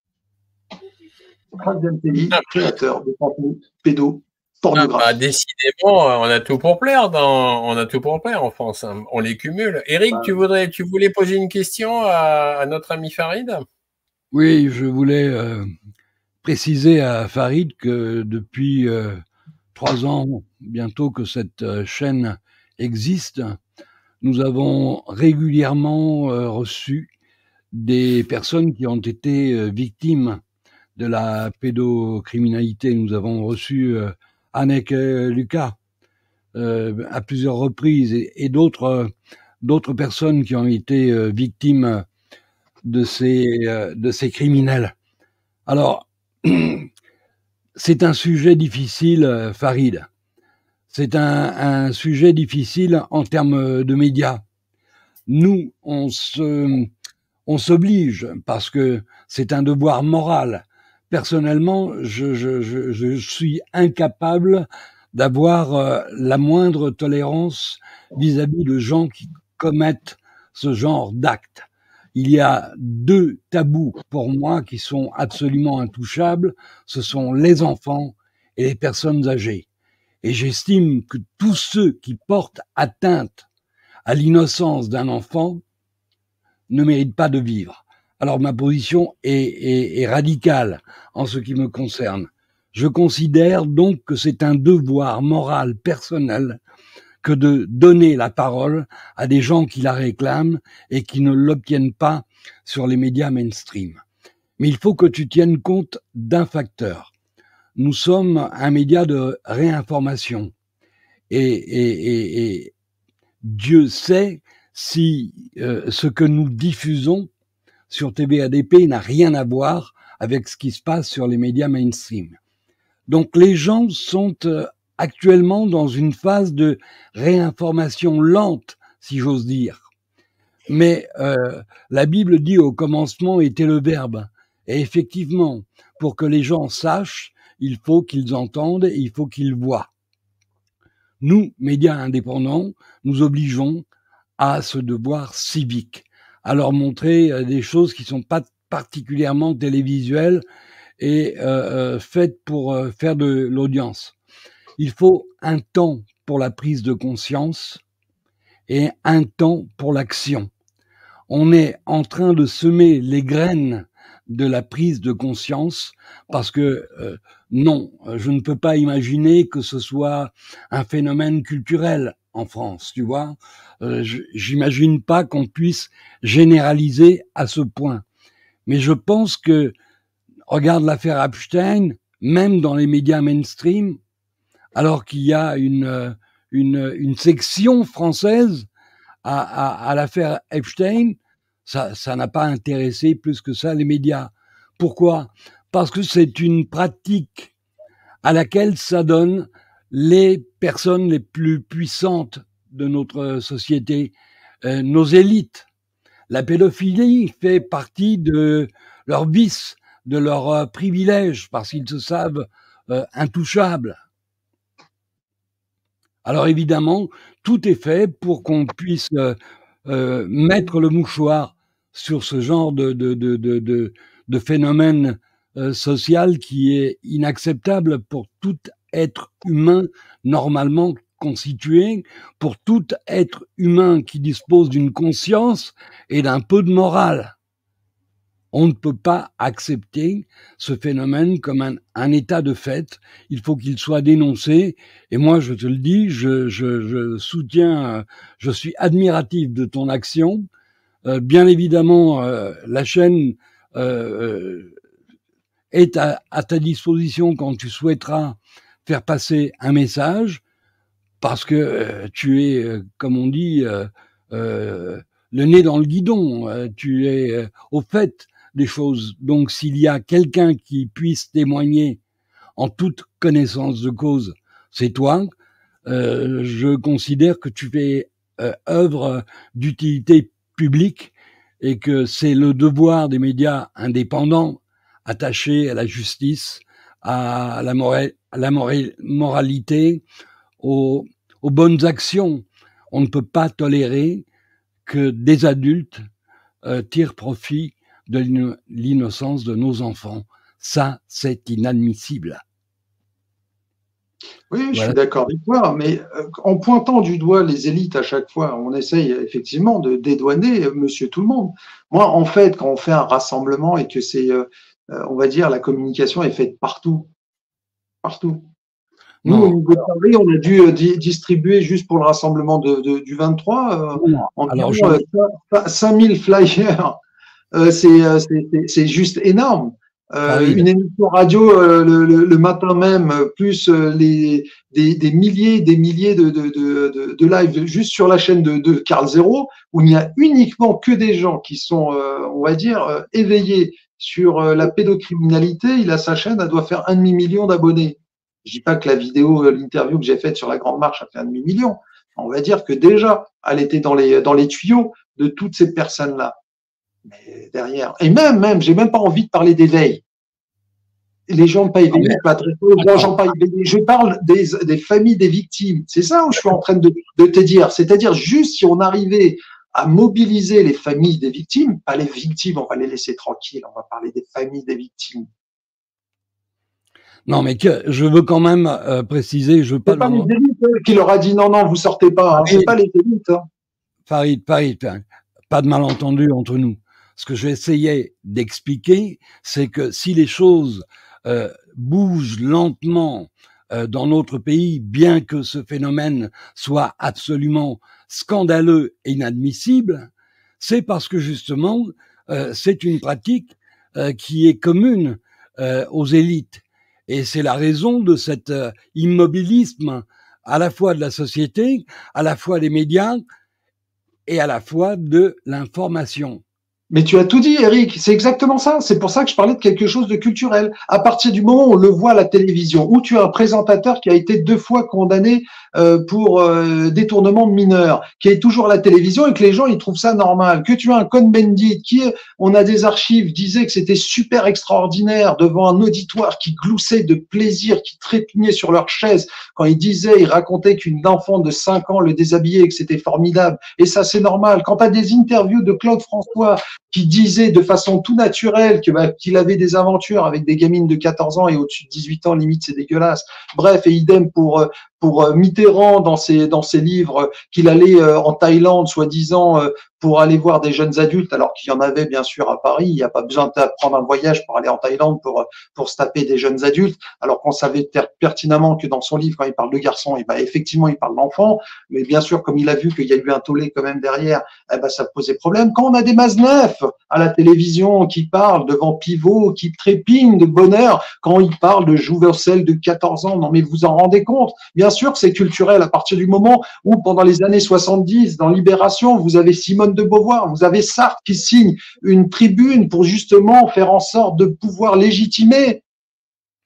3e pays créateur de contenu pédopornographique. Ah, décidément, on a tout pour plaire en France. On les cumule. Eric, tu voulais poser une question à notre ami Farid? Oui, je voulais préciser à Farid que depuis 3 ans bientôt que cette chaîne existe, nous avons régulièrement reçu des personnes qui ont été victimes de la pédocriminalité. Nous avons reçu Anneke Lucas à plusieurs reprises et d'autres personnes qui ont été victimes de ces criminels. Alors, c'est un sujet difficile, Farid. C'est un sujet difficile en termes de médias. Nous, on s'oblige parce que c'est un devoir moral. Personnellement, je suis incapable d'avoir la moindre tolérance vis-à-vis de gens qui commettent ce genre d'actes. Il y a 2 tabous pour moi qui sont absolument intouchables, ce sont les enfants et les personnes âgées. Et j'estime que tous ceux qui portent atteinte à l'innocence d'un enfant ne méritent pas de vivre. Alors ma position est radicale en ce qui me concerne. Je considère donc que c'est un devoir moral personnel que de donner la parole à des gens qui la réclament et qui ne l'obtiennent pas sur les médias mainstream. Mais il faut que tu tiennes compte d'un facteur. Nous sommes un média de réinformation et Dieu sait si ce que nous diffusons sur TVADP n'a rien à voir avec ce qui se passe sur les médias mainstream. Donc les gens sont actuellement dans une phase de réinformation lente, si j'ose dire. Mais la Bible dit au commencement était le Verbe. Et effectivement, pour que les gens sachent, il faut qu'ils entendent et il faut qu'ils voient. Nous, médias indépendants, nous obligeons à ce devoir civique, à leur montrer des choses qui sont pas particulièrement télévisuelles et faites pour faire de l'audience. Il faut un temps pour la prise de conscience et un temps pour l'action. On est en train de semer les graines de la prise de conscience parce que non, je ne peux pas imaginer que ce soit un phénomène culturel en France, tu vois. J'imagine pas qu'on puisse généraliser à ce point. Mais je pense que, regarde l'affaire Epstein, même dans les médias mainstream, alors qu'il y a une section française à l'affaire Epstein, ça n'a pas intéressé plus que ça les médias. Pourquoi ? Parce que c'est une pratique à laquelle s'adonnent les personnes les plus puissantes de notre société, nos élites. La pédophilie fait partie de leur vice, de leur privilège, parce qu'ils se savent intouchables. Alors évidemment, tout est fait pour qu'on puisse mettre le mouchoir sur ce genre de phénomène social qui est inacceptable pour tout être humain normalement constitué, pour tout être humain qui dispose d'une conscience et d'un peu de morale. On ne peut pas accepter ce phénomène comme un état de fait. Il faut qu'il soit dénoncé. Et moi, je te le dis, je soutiens, je suis admiratif de ton action. Bien évidemment, la chaîne est à ta disposition quand tu souhaiteras faire passer un message, parce que tu es, comme on dit, le nez dans le guidon. Tu es au fait des choses. Donc, s'il y a quelqu'un qui puisse témoigner en toute connaissance de cause, c'est toi. Je considère que tu fais œuvre d'utilité publique et que c'est le devoir des médias indépendants attachés à la justice, à la moralité, aux bonnes actions. On ne peut pas tolérer que des adultes tirent profit de l'innocence de nos enfants. Ça, c'est inadmissible. Oui, je suis d'accord avec toi, mais en pointant du doigt les élites à chaque fois, on essaye effectivement de dédouaner monsieur tout le monde. Moi, en fait, quand on fait un rassemblement et que c'est, on va dire, la communication est faite partout. Partout. Nous, au niveau de Paris, on a dû distribuer juste pour le rassemblement du 23 environ 5000 flyers. C'est juste énorme. une émission radio le matin même, plus des milliers de lives juste sur la chaîne de Carl Zero, où il n'y a uniquement que des gens qui sont, on va dire, éveillés sur la pédocriminalité. Il a sa chaîne, elle doit faire 1,5 million d'abonnés. Je dis pas que la vidéo, l'interview que j'ai faite sur la Grande Marche a fait 1,5 million. On va dire que déjà, elle était dans les tuyaux de toutes ces personnes-là. Mais derrière, et même, j'ai même pas envie de parler d'éveil. Les gens pas éveillés, pas très peu, les gens pas éveillés. Je parle des familles des victimes. C'est ça où je suis en train de te dire. C'est-à-dire, juste si on arrivait à mobiliser les familles des victimes, pas les victimes, on va les laisser tranquilles, on va parler des familles des victimes. Non, mais je veux quand même préciser, je veux pas. C'est pas les élites qui leur a dit non, vous sortez pas. Hein. C'est pas les élites. Hein. Farid, pas de malentendu entre nous. Ce que je vais essayer d'expliquer, c'est que si les choses bougent lentement dans notre pays, bien que ce phénomène soit absolument scandaleux et inadmissible, c'est parce que justement, c'est une pratique qui est commune aux élites. Et c'est la raison de cet immobilisme à la fois de la société, à la fois des médias et à la fois de l'information. Mais tu as tout dit, Eric. C'est exactement ça. C'est pour ça que je parlais de quelque chose de culturel. À partir du moment où on le voit à la télévision, où tu as un présentateur qui a été 2 fois condamné pour détournement mineur, qui est toujours à la télévision et que les gens ils trouvent ça normal, que tu as un Cohn-Bendit qui, on a des archives, disait que c'était super extraordinaire devant un auditoire qui gloussait de plaisir, qui trépignait sur leur chaise quand il racontait qu'une enfant de 5 ans le déshabillait et que c'était formidable. Et ça, c'est normal. Quand tu as des interviews de Claude François qui disait de façon tout naturelle qu'il avait des aventures avec des gamines de 14 ans et au-dessus de 18 ans, limite c'est dégueulasse. Bref, et idem pour Mitterrand dans ses livres, qu'il allait en Thaïlande, soi-disant, pour aller voir des jeunes adultes, alors qu'il y en avait bien sûr à Paris. Il n'y a pas besoin de prendre un voyage pour aller en Thaïlande pour se taper des jeunes adultes, alors qu'on savait pertinemment que dans son livre, quand il parle de garçon, et ben effectivement il parle d'enfant, mais bien sûr comme il a vu qu'il y a eu un tollé quand même derrière, eh ben ça posait problème. Quand on a des Maznev à la télévision qui parlent devant Pivot, qui trépignent de bonheur quand ils parlent de Jouversel de 14 ans, non mais vous en rendez compte? Bien sûr que c'est culturel à partir du moment où pendant les années 70, dans Libération, vous avez Simone de Beauvoir, vous avez Sartre qui signe une tribune pour justement faire en sorte de pouvoir légitimer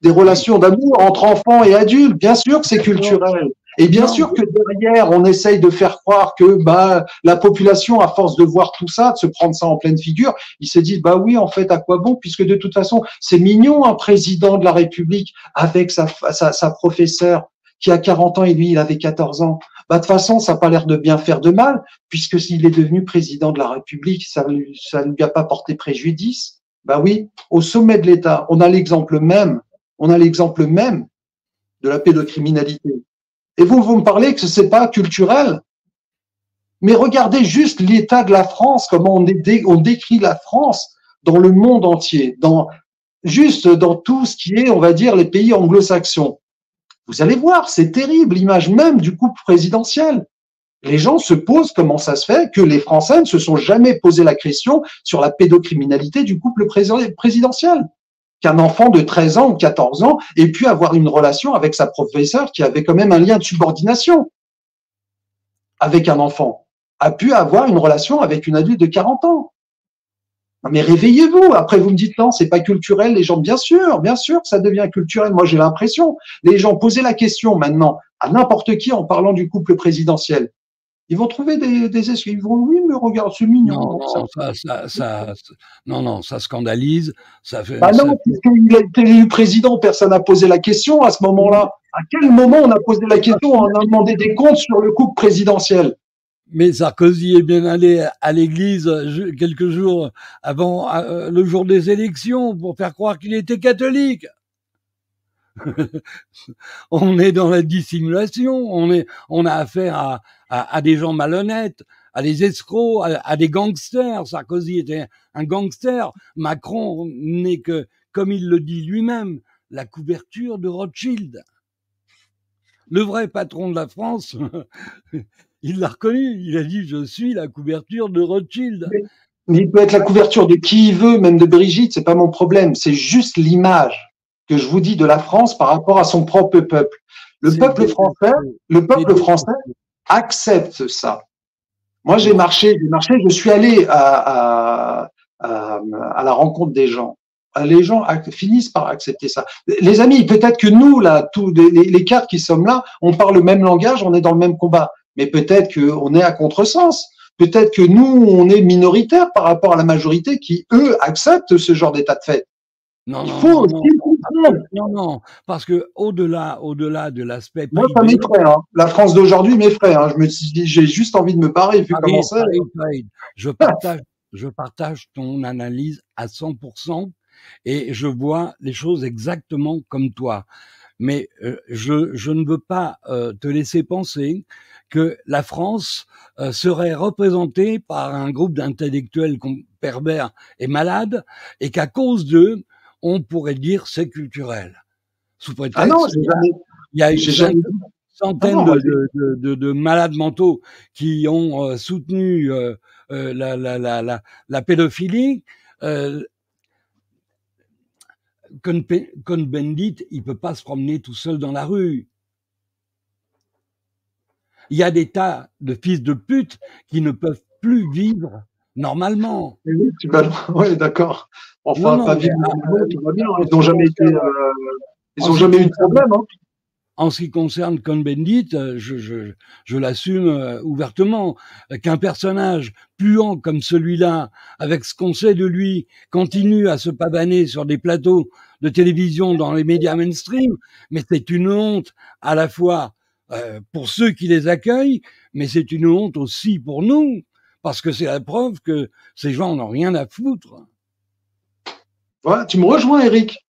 des relations d'amour entre enfants et adultes. Bien sûr que c'est culturel. Et bien sûr que derrière, on essaye de faire croire que la population, à force de voir tout ça, de se prendre ça en pleine figure, ils se disent oui, en fait, à quoi bon, puisque de toute façon, c'est mignon un président de la République avec sa professeure qui a 40 ans et lui, il avait 14 ans. De toute façon, ça n'a pas l'air de bien faire de mal, puisque s'il est devenu président de la République, ça ne lui a pas porté préjudice. Oui, au sommet de l'État, on a l'exemple même de la pédocriminalité. Et vous me parlez que ce n'est pas culturel. Mais regardez juste l'état de la France, comment on décrit la France dans le monde entier, juste dans tout ce qui est, on va dire, les pays anglo-saxons. Vous allez voir, c'est terrible, l'image même du couple présidentiel. Les gens se posent comment ça se fait que les Français ne se sont jamais posé la question sur la pédocriminalité du couple présidentiel. Qu'un enfant de 13 ans ou 14 ans ait pu avoir une relation avec sa professeure qui avait quand même un lien de subordination avec un enfant, a pu avoir une relation avec une adulte de 40 ans. Non mais réveillez-vous. Après, vous me dites non, c'est pas culturel. Les gens, bien sûr, ça devient culturel. Moi, j'ai l'impression. Les gens posaient la question maintenant à n'importe qui en parlant du couple présidentiel. Ils vont trouver des excuses. Ils vont, oui, mais regarde, c'est mignon. Non, ça scandalise. Ça fait. Non, puisqu'il a été élu président, personne n'a posé la question à ce moment-là. À quel moment on a posé la question? On a demandé des comptes sur le couple présidentiel. Mais Sarkozy est bien allé à l'église quelques jours avant le jour des élections pour faire croire qu'il était catholique. On est dans la dissimulation, on a affaire à des gens malhonnêtes, à des escrocs, à des gangsters. Sarkozy était un gangster. Macron n'est que, comme il le dit lui-même, la couverture de Rothschild. Le vrai patron de la France, il l'a reconnu. Il a dit, je suis la couverture de Rothschild. Mais il peut être la couverture de qui il veut, même de Brigitte, c'est pas mon problème. C'est juste l'image que je vous dis de la France par rapport à son propre peuple. Le peuple français accepte ça. Moi, j'ai marché, je suis allé à la rencontre des gens. Les gens finissent par accepter ça. Les amis, peut-être que nous, là, tous les quatre qui sommes là, on parle le même langage, on est dans le même combat. Mais peut-être qu'on est à contresens. Peut-être que nous, on est minoritaire par rapport à la majorité qui, eux, acceptent ce genre d'état de fait. Non, parce que au-delà de l'aspect privé. Moi, ça m'effraie. Hein. La France d'aujourd'hui m'effraie. Hein. J'ai juste envie de me barrer vu comment c'est. Je partage ton analyse à 100% et je vois les choses exactement comme toi. Mais je ne veux pas te laisser penser que la France serait représentée par un groupe d'intellectuels pervers et malades et qu'à cause d'eux, on pourrait dire c'est culturel. Sous prétexte, il y a une centaine de malades mentaux qui ont soutenu la pédophilie. Cohn-Bendit, il peut pas se promener tout seul dans la rue. Il y a des tas de fils de pute qui ne peuvent plus vivre normalement. Oui, d'accord. Enfin, pas vivre normalement, tout va bien. Ils n'ont jamais été, ils n'ont jamais eu de problème. Hein. En ce qui concerne Cohn-Bendit, je l'assume ouvertement, qu'un personnage puant comme celui-là, avec ce qu'on sait de lui, continue à se pavaner sur des plateaux de télévision dans les médias mainstream, mais c'est une honte à la fois pour ceux qui les accueillent, mais c'est une honte aussi pour nous, parce que c'est la preuve que ces gens n'ont rien à foutre. Ouais, tu me rejoins, Eric.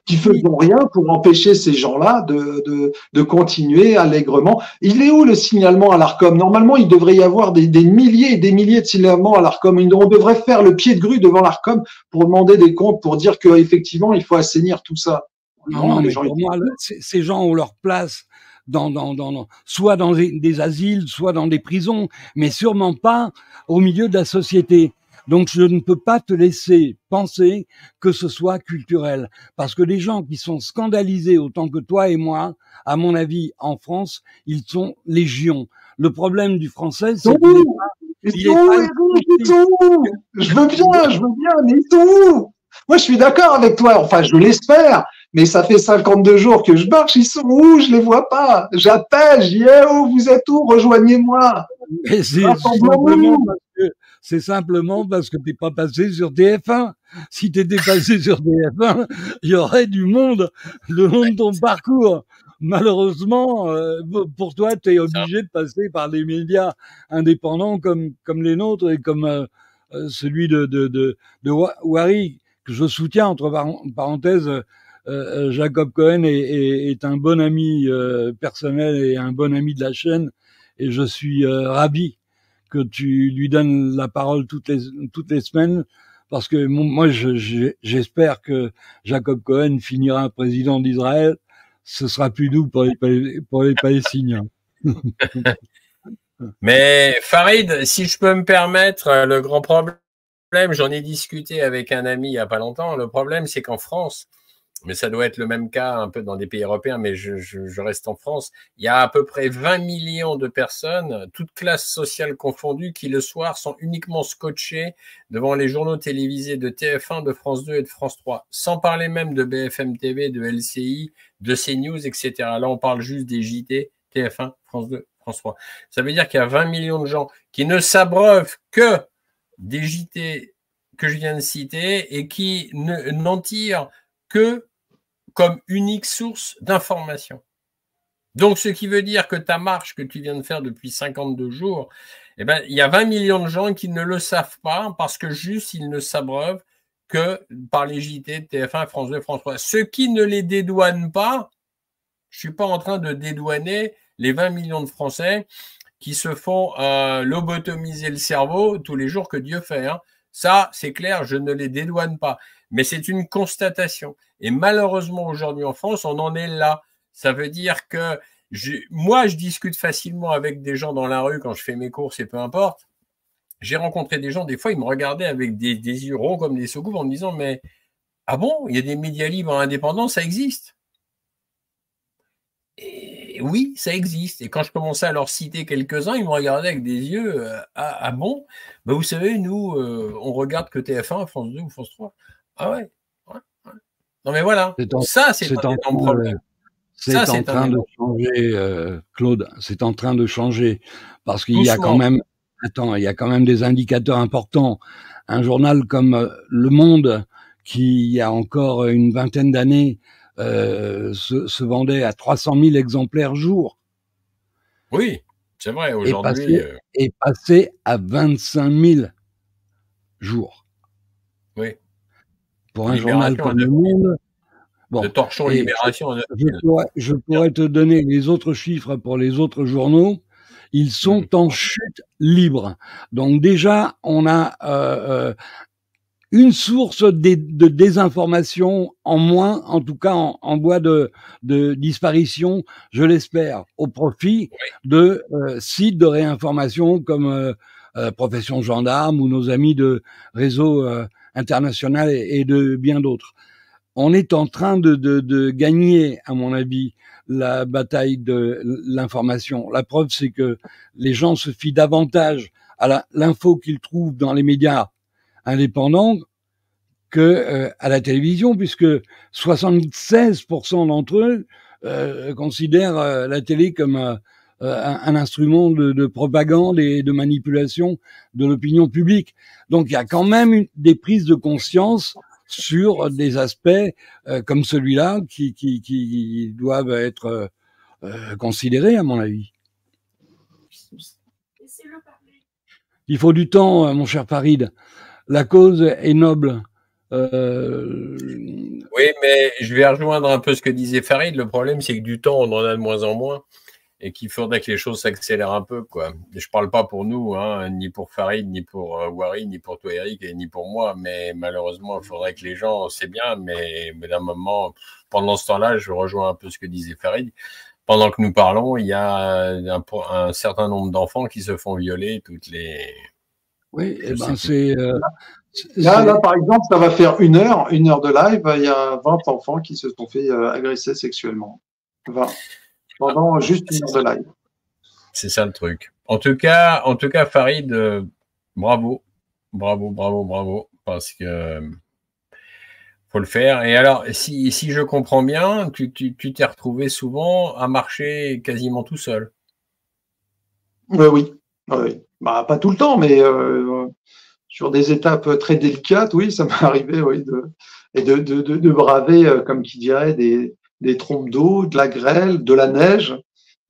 Qui faisons rien pour empêcher ces gens-là de continuer allègrement. Il est où le signalement à l'Arcom? Normalement, il devrait y avoir des milliers et des milliers de signalements à l'Arcom. On devrait faire le pied de grue devant l'Arcom pour demander des comptes, pour dire qu'effectivement, il faut assainir tout ça. Non, mais pour moi, ces gens ont leur place soit dans des asiles, soit dans des prisons, mais sûrement pas au milieu de la société. Donc, je ne peux pas te laisser penser que ce soit culturel. Parce que les gens qui sont scandalisés autant que toi et moi, à mon avis, en France, ils sont légion. Le problème du français, c'est qu'il est pas... Je veux bien, mais ils sont où? Moi, je suis d'accord avec toi. Enfin, je l'espère. Mais ça fait 52 jours que je marche. Ils sont où? Je les vois pas. J'appelle. Je dis, oh, vous êtes où? Rejoignez-moi. Mais c'est simplement parce que t'es pas passé sur TF1. Si t'étais passé sur TF1, il y aurait du monde le long de ton parcours. Malheureusement, pour toi, tu es obligé de passer par des médias indépendants comme les nôtres et comme celui de Wari, que je soutiens, entre parenthèses. Jacob Cohen est un bon ami personnel et un bon ami de la chaîne, et je suis ravi que tu lui donnes la parole toutes les semaines, parce que moi j'espère que Jacob Cohen finira président d'Israël. Ce sera plus doux pour les Palestiniens. Mais Farid, si je peux me permettre, le grand problème, j'en ai discuté avec un ami il y a pas longtemps, le problème c'est qu'en France, mais ça doit être le même cas un peu dans des pays européens, mais je reste en France, il y a à peu près 20 millions de personnes, toutes classes sociales confondues, qui le soir sont uniquement scotchées devant les journaux télévisés de TF1, de France 2 et de France 3, sans parler même de BFM TV, de LCI, de CNews, etc. Là, on parle juste des JT, TF1, France 2, France 3. Ça veut dire qu'il y a 20 millions de gens qui ne s'abreuvent que des JT que je viens de citer et qui n'en tirent que comme unique source d'information. Donc, ce qui veut dire que ta marche que tu viens de faire depuis 52 jours, eh ben, il y a 20 millions de gens qui ne le savent pas parce que juste ils ne s'abreuvent que par les JT de TF1, France 2, France 3. Ceux qui ne les dédouanent pas, je suis pas en train de dédouaner les 20 millions de Français qui se font lobotomiser le cerveau tous les jours que Dieu fait. Hein. Ça, c'est clair, je ne les dédouane pas. Mais c'est une constatation. Et malheureusement, aujourd'hui en France, on en est là. Ça veut dire que moi, je discute facilement avec des gens dans la rue quand je fais mes courses et peu importe. j'ai rencontré des gens, des fois, ils me regardaient avec des yeux ronds comme des soucoupes en me disant, mais ah bon, il y a des médias libres indépendants, ça existe? Et oui, ça existe. Et quand je commençais à leur citer quelques-uns, ils me regardaient avec des yeux, ah bon? Ben, vous savez, nous, on regarde que TF1, France 2 ou France 3. Ah ouais, ouais, ouais. Non mais voilà, ça c'est un énorme problème. C'est en train de changer, Claude. C'est en train de changer parce qu'il y a quand même, il y a quand même des indicateurs importants. Un journal comme Le Monde, qui il y a encore une vingtaine d'années se vendait à 300 000 exemplaires jour. Oui, c'est vrai. Aujourd'hui, est passé à 25 000 jours. Oui. Pour un journal comme Le Monde. Bon, de Torchon Libération. Je pourrais te donner les autres chiffres pour les autres journaux. Ils sont en chute libre. Donc déjà, on a une source de désinformation en moins, en tout cas en voie de disparition, je l'espère, au profit de sites de réinformation comme Profession Gendarme ou nos amis de Réseau International et de bien d'autres. On est en train de gagner, à mon avis, la bataille de l'information. La preuve, c'est que les gens se fient davantage à l'info qu'ils trouvent dans les médias indépendants que à la télévision, puisque 76% d'entre eux considèrent la télé comme un instrument de propagande et de manipulation de l'opinion publique. Donc il y a quand même des prises de conscience sur des aspects comme celui-là qui doivent être considérés, à mon avis. Il faut du temps, mon cher Farid. La cause est noble. Oui, mais je vais rejoindre un peu ce que disait Farid. Le problème, c'est que du temps, on en a de moins en moins et qu'il faudrait que les choses s'accélèrent un peu, quoi. Je parle pas pour nous, hein, ni pour Farid, ni pour Wari, ni pour toi, Eric, et ni pour moi, mais malheureusement, il faudrait que les gens, c'est bien, mais d'un moment, pendant ce temps-là, je rejoins un peu ce que disait Farid. Pendant que nous parlons, il y a un certain nombre d'enfants qui se font violer toutes les... Oui, et ben c'est... Là, par exemple, ça va faire une heure de live. Il y a 20 enfants qui se sont fait agresser sexuellement. 20. Pendant juste une heure de live. C'est ça le truc. En tout cas, Farid, bravo, parce que faut le faire. Et alors, si je comprends bien, tu t'es retrouvé souvent à marcher quasiment tout seul. Oui. Bah, pas tout le temps, mais sur des étapes très délicates, oui, ça m'est arrivé, oui, de braver, comme qui dirait, des trompes d'eau, de la grêle, de la neige,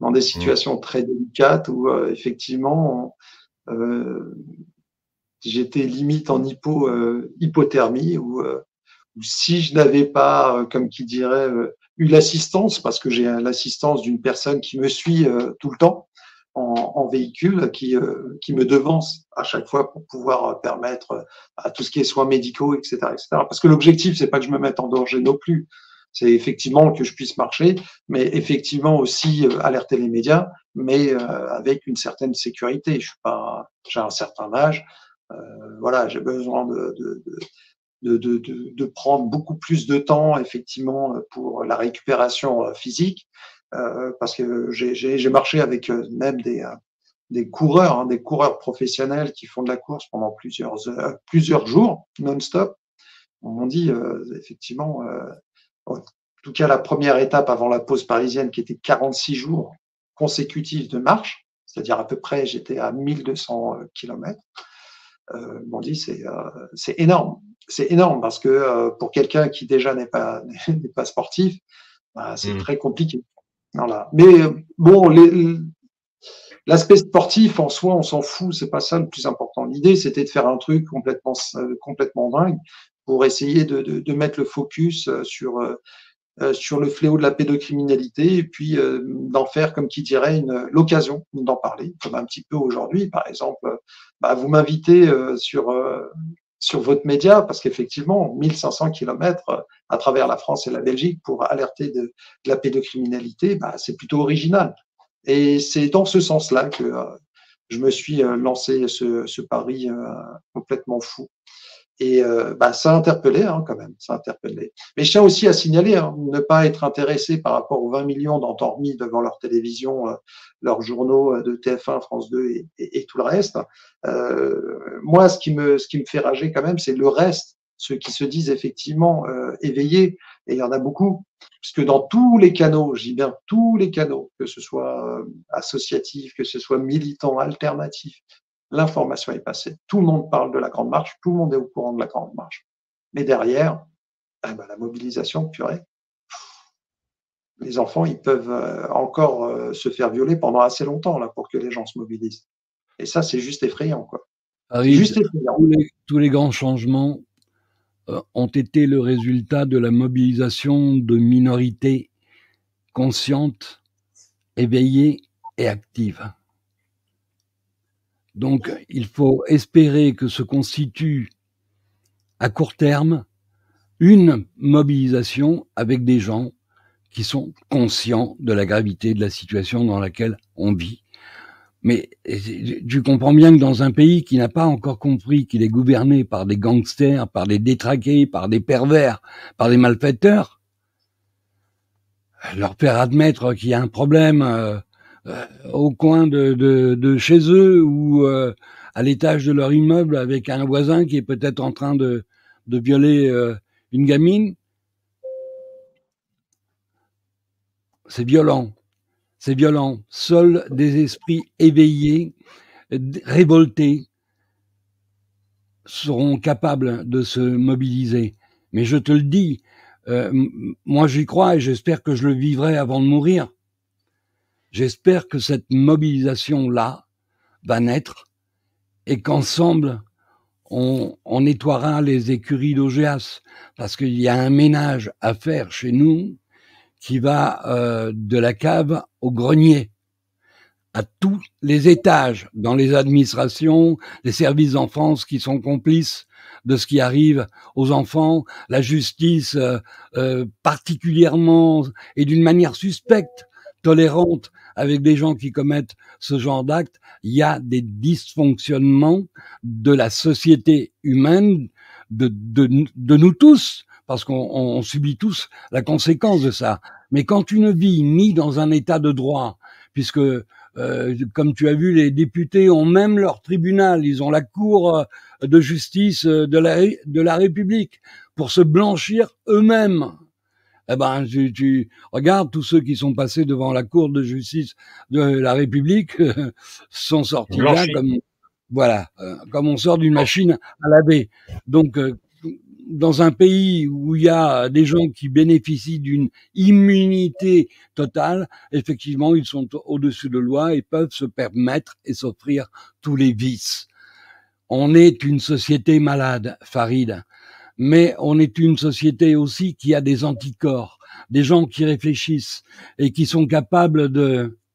dans des situations très délicates où effectivement j'étais limite en hypothermie, ou si je n'avais pas, comme qui dirait, eu l'assistance, parce que j'ai l'assistance d'une personne qui me suit tout le temps en véhicule, qui me devance à chaque fois pour pouvoir permettre à tout ce qui est soins médicaux, etc., etc. Parce que l'objectif, c'est pas que je me mette en danger non plus. C'est effectivement que je puisse marcher, mais effectivement aussi alerter les médias, mais avec une certaine sécurité. J'ai un certain âge, voilà, j'ai besoin de prendre beaucoup plus de temps, effectivement, pour la récupération physique, parce que j'ai marché avec même des coureurs, des coureurs professionnels qui font de la course pendant plusieurs jours non-stop. On m'ont dit effectivement, en tout cas la première étape avant la pause parisienne, qui était 46 jours consécutifs de marche, c'est-à-dire à peu près j'étais à 1200 km. M'ont dit c'est énorme. C'est énorme parce que pour quelqu'un qui déjà n'est pas sportif, bah, c'est très compliqué. Voilà. Mais bon, l'aspect sportif en soi, on s'en fout, c'est pas ça le plus important. L'idée, c'était de faire un truc complètement dingue pour essayer de mettre le focus sur le fléau de la pédocriminalité, et puis d'en faire, comme qui dirait, l'occasion d'en parler, comme un petit peu aujourd'hui. Par exemple, vous m'invitez sur votre média, parce qu'effectivement, 1500 km à travers la France et la Belgique pour alerter de la pédocriminalité, c'est plutôt original. Et c'est dans ce sens-là que je me suis lancé ce pari complètement fou. Et ça a interpellé quand même, ça a interpellé. Mais je tiens aussi à signaler, ne pas être intéressé par rapport aux 20 millions d'endormis devant leur télévision, leurs journaux de TF1, France 2 et tout le reste. Moi, ce qui me fait rager quand même, c'est le reste, ceux qui se disent effectivement éveillés, et il y en a beaucoup, puisque dans tous les canaux, je dis bien tous les canaux, que ce soit associatif, que ce soit militant, alternatif, l'information est passée. Tout le monde parle de la Grande Marche, tout le monde est au courant de la Grande Marche. Mais derrière, la mobilisation, purée, les enfants, ils peuvent encore se faire violer pendant assez longtemps là pour que les gens se mobilisent. Et ça, c'est juste effrayant, quoi. C'est juste effrayant. Tous les grands changements ont été le résultat de la mobilisation de minorités conscientes, éveillées et actives. Donc, il faut espérer que se constitue à court terme une mobilisation avec des gens qui sont conscients de la gravité de la situation dans laquelle on vit. Mais tu comprends bien que dans un pays qui n'a pas encore compris qu'il est gouverné par des gangsters, par des détraqués, par des pervers, par des malfaiteurs, leur faire admettre qu'il y a un problème au coin de chez eux ou à l'étage de leur immeuble avec un voisin qui est peut-être en train de violer une gamine, c'est violent. C'est violent. Seuls des esprits éveillés, révoltés, seront capables de se mobiliser. Mais je te le dis, moi j'y crois et j'espère que je le vivrai avant de mourir. J'espère que cette mobilisation-là va naître et qu'ensemble, on nettoiera les écuries d'Augeas. Parce qu'il y a un ménage à faire chez nous qui va de la cave au grenier, à tous les étages, dans les administrations, les services d'enfance qui sont complices de ce qui arrive aux enfants, la justice particulièrement et d'une manière suspecte, tolérante avec des gens qui commettent ce genre d'actes. Il y a des dysfonctionnements de la société humaine, de nous tous, parce qu'on subit tous la conséquence de ça. Mais quand tu ne vis ni dans un état de droit, puisque comme tu as vu, les députés ont même leur tribunal, ils ont la cour de justice de la République pour se blanchir eux-mêmes. Eh ben, tu regardes tous ceux qui sont passés devant la cour de justice de la République sont sortis là comme voilà, comme on sort d'une machine à laver. Donc dans un pays où il y a des gens qui bénéficient d'une immunité totale, effectivement, ils sont au-dessus de loi et peuvent se permettre et s'offrir tous les vices. On est une société malade, Farid, mais on est une société aussi qui a des anticorps, des gens qui réfléchissent et qui sont capables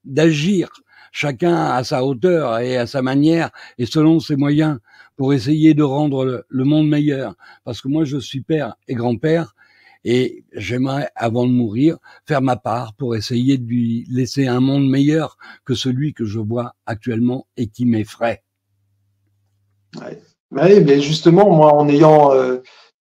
d'agir, chacun à sa hauteur et à sa manière et selon ses moyens, pour essayer de rendre le monde meilleur. Parce que moi, je suis père et grand-père et j'aimerais, avant de mourir, faire ma part pour essayer de lui laisser un monde meilleur que celui que je vois actuellement et qui m'effraie. Ouais. Oui, mais justement, moi, en ayant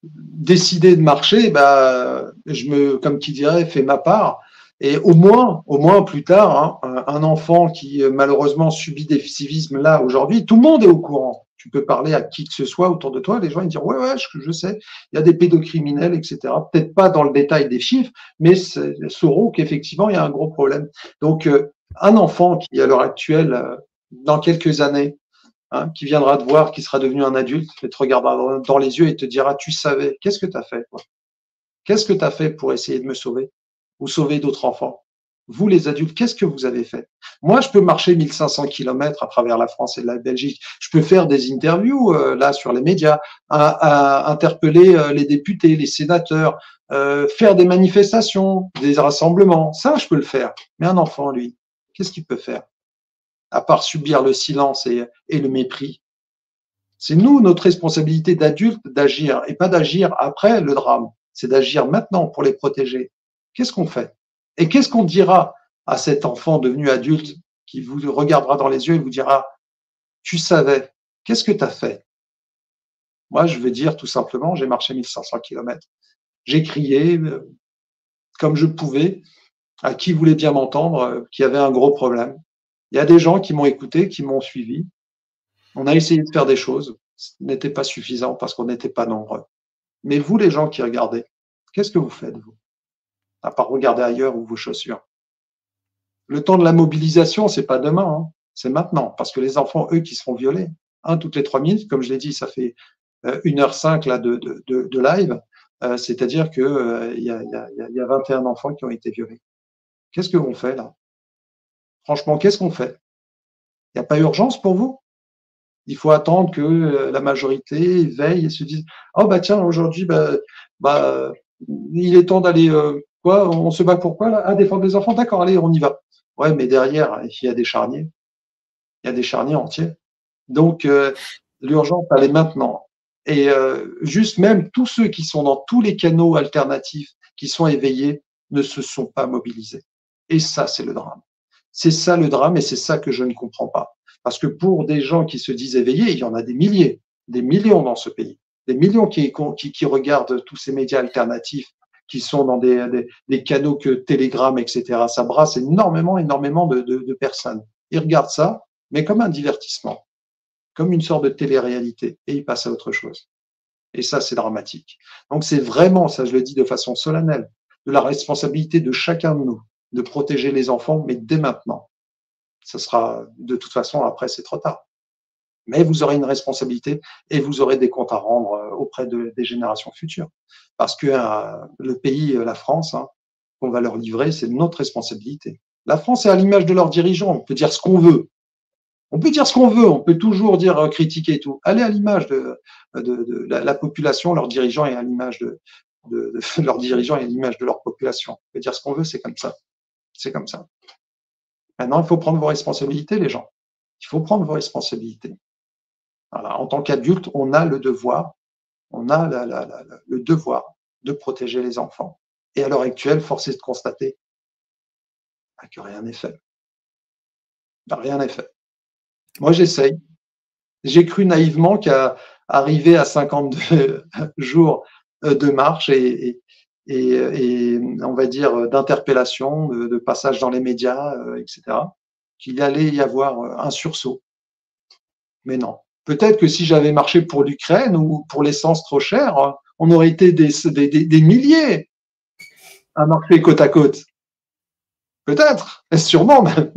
décidé de marcher, comme qui dirait, fais ma part. Et au moins plus tard, un enfant qui malheureusement subit des civismes là aujourd'hui, tout le monde est au courant. Tu peux parler à qui que ce soit autour de toi, les gens ils disent ouais, je sais, il y a des pédocriminels, etc. Peut-être pas dans le détail des chiffres, mais sauront qu'effectivement il y a un gros problème. Donc un enfant qui à l'heure actuelle, dans quelques années, qui viendra te voir, qui sera devenu un adulte, et te regardera dans les yeux et te dira tu savais, qu'est-ce que tu as fait quoi? Qu'est-ce que tu as fait pour essayer de me sauver ou sauver d'autres enfants? Vous, les adultes, qu'est-ce que vous avez fait? Moi, je peux marcher 1500 kilomètres à travers la France et la Belgique. Je peux faire des interviews là sur les médias, interpeller les députés, les sénateurs, faire des manifestations, des rassemblements. Ça, je peux le faire. Mais un enfant, lui, qu'est-ce qu'il peut faire? À part subir le silence et le mépris. C'est nous, notre responsabilité d'adultes, d'agir et pas d'agir après le drame. C'est d'agir maintenant pour les protéger. Qu'est-ce qu'on fait? Et qu'est-ce qu'on dira à cet enfant devenu adulte qui vous regardera dans les yeux et vous dira tu savais, qu'est-ce que tu as fait? Moi, je veux dire tout simplement, j'ai marché 1500 km. J'ai crié comme je pouvais à qui voulait bien m'entendre, qui avait un gros problème. Il y a des gens qui m'ont écouté, qui m'ont suivi. On a essayé de faire des choses. Ce n'était pas suffisant parce qu'on n'était pas nombreux. Mais vous, les gens qui regardez, qu'est-ce que vous faites, vous? À part regarder ailleurs ou vos chaussures. Le temps de la mobilisation, c'est pas demain, hein, c'est maintenant. Parce que les enfants, eux, qui seront violés, toutes les 3 minutes, comme je l'ai dit, ça fait 1h05 là, de live. C'est-à-dire que il y a 21 enfants qui ont été violés. Qu'est-ce qu'on fait là? Franchement, qu'est-ce qu'on fait? Il n'y a pas urgence pour vous? Il faut attendre que la majorité veille et se dise oh bah tiens aujourd'hui il est temps d'aller quoi, on se bat pour quoi là? Ah, défendre les enfants, d'accord, allez on y va. Ouais, mais derrière il y a des charniers, entiers. Donc l'urgence elle est maintenant. Et juste même tous ceux qui sont dans tous les canaux alternatifs, qui sont éveillés, ne se sont pas mobilisés. Et ça c'est le drame. C'est ça le drame et c'est ça que je ne comprends pas. Parce que pour des gens qui se disent éveillés, il y en a des milliers, des millions dans ce pays, des millions qui regardent tous ces médias alternatifs, qui sont dans des canaux que Telegram, etc. Ça brasse énormément de personnes. Ils regardent ça, mais comme un divertissement, comme une sorte de télé-réalité, et ils passent à autre chose. Et ça, c'est dramatique. Donc c'est vraiment, ça je le dis de façon solennelle, de la responsabilité de chacun de nous de protéger les enfants, mais dès maintenant. Ce sera, de toute façon, après, c'est trop tard. Mais vous aurez une responsabilité et vous aurez des comptes à rendre auprès des générations futures. Parce que le pays, la France, qu'on va leur livrer, c'est notre responsabilité. La France est à l'image de leurs dirigeants. On peut dire ce qu'on veut. On peut toujours dire critiquer et tout. Allez à l'image de la population, leurs dirigeants et à l'image de leurs dirigeants et à l'image de leur population. On peut dire ce qu'on veut, c'est comme ça. C'est comme ça. Maintenant, il faut prendre vos responsabilités, les gens. Il faut prendre vos responsabilités. Voilà. En tant qu'adulte, on a le devoir, le devoir de protéger les enfants. Et à l'heure actuelle, force est de constater que rien n'est fait. Rien n'est fait. Moi, j'essaye. J'ai cru naïvement qu'à arriver à 52 jours de marche et on va dire d'interpellation, de passage dans les médias, etc., qu'il allait y avoir un sursaut. Mais non. Peut-être que si j'avais marché pour l'Ukraine ou pour l'essence trop chère, on aurait été des milliers à marcher côte à côte. Peut-être, sûrement même.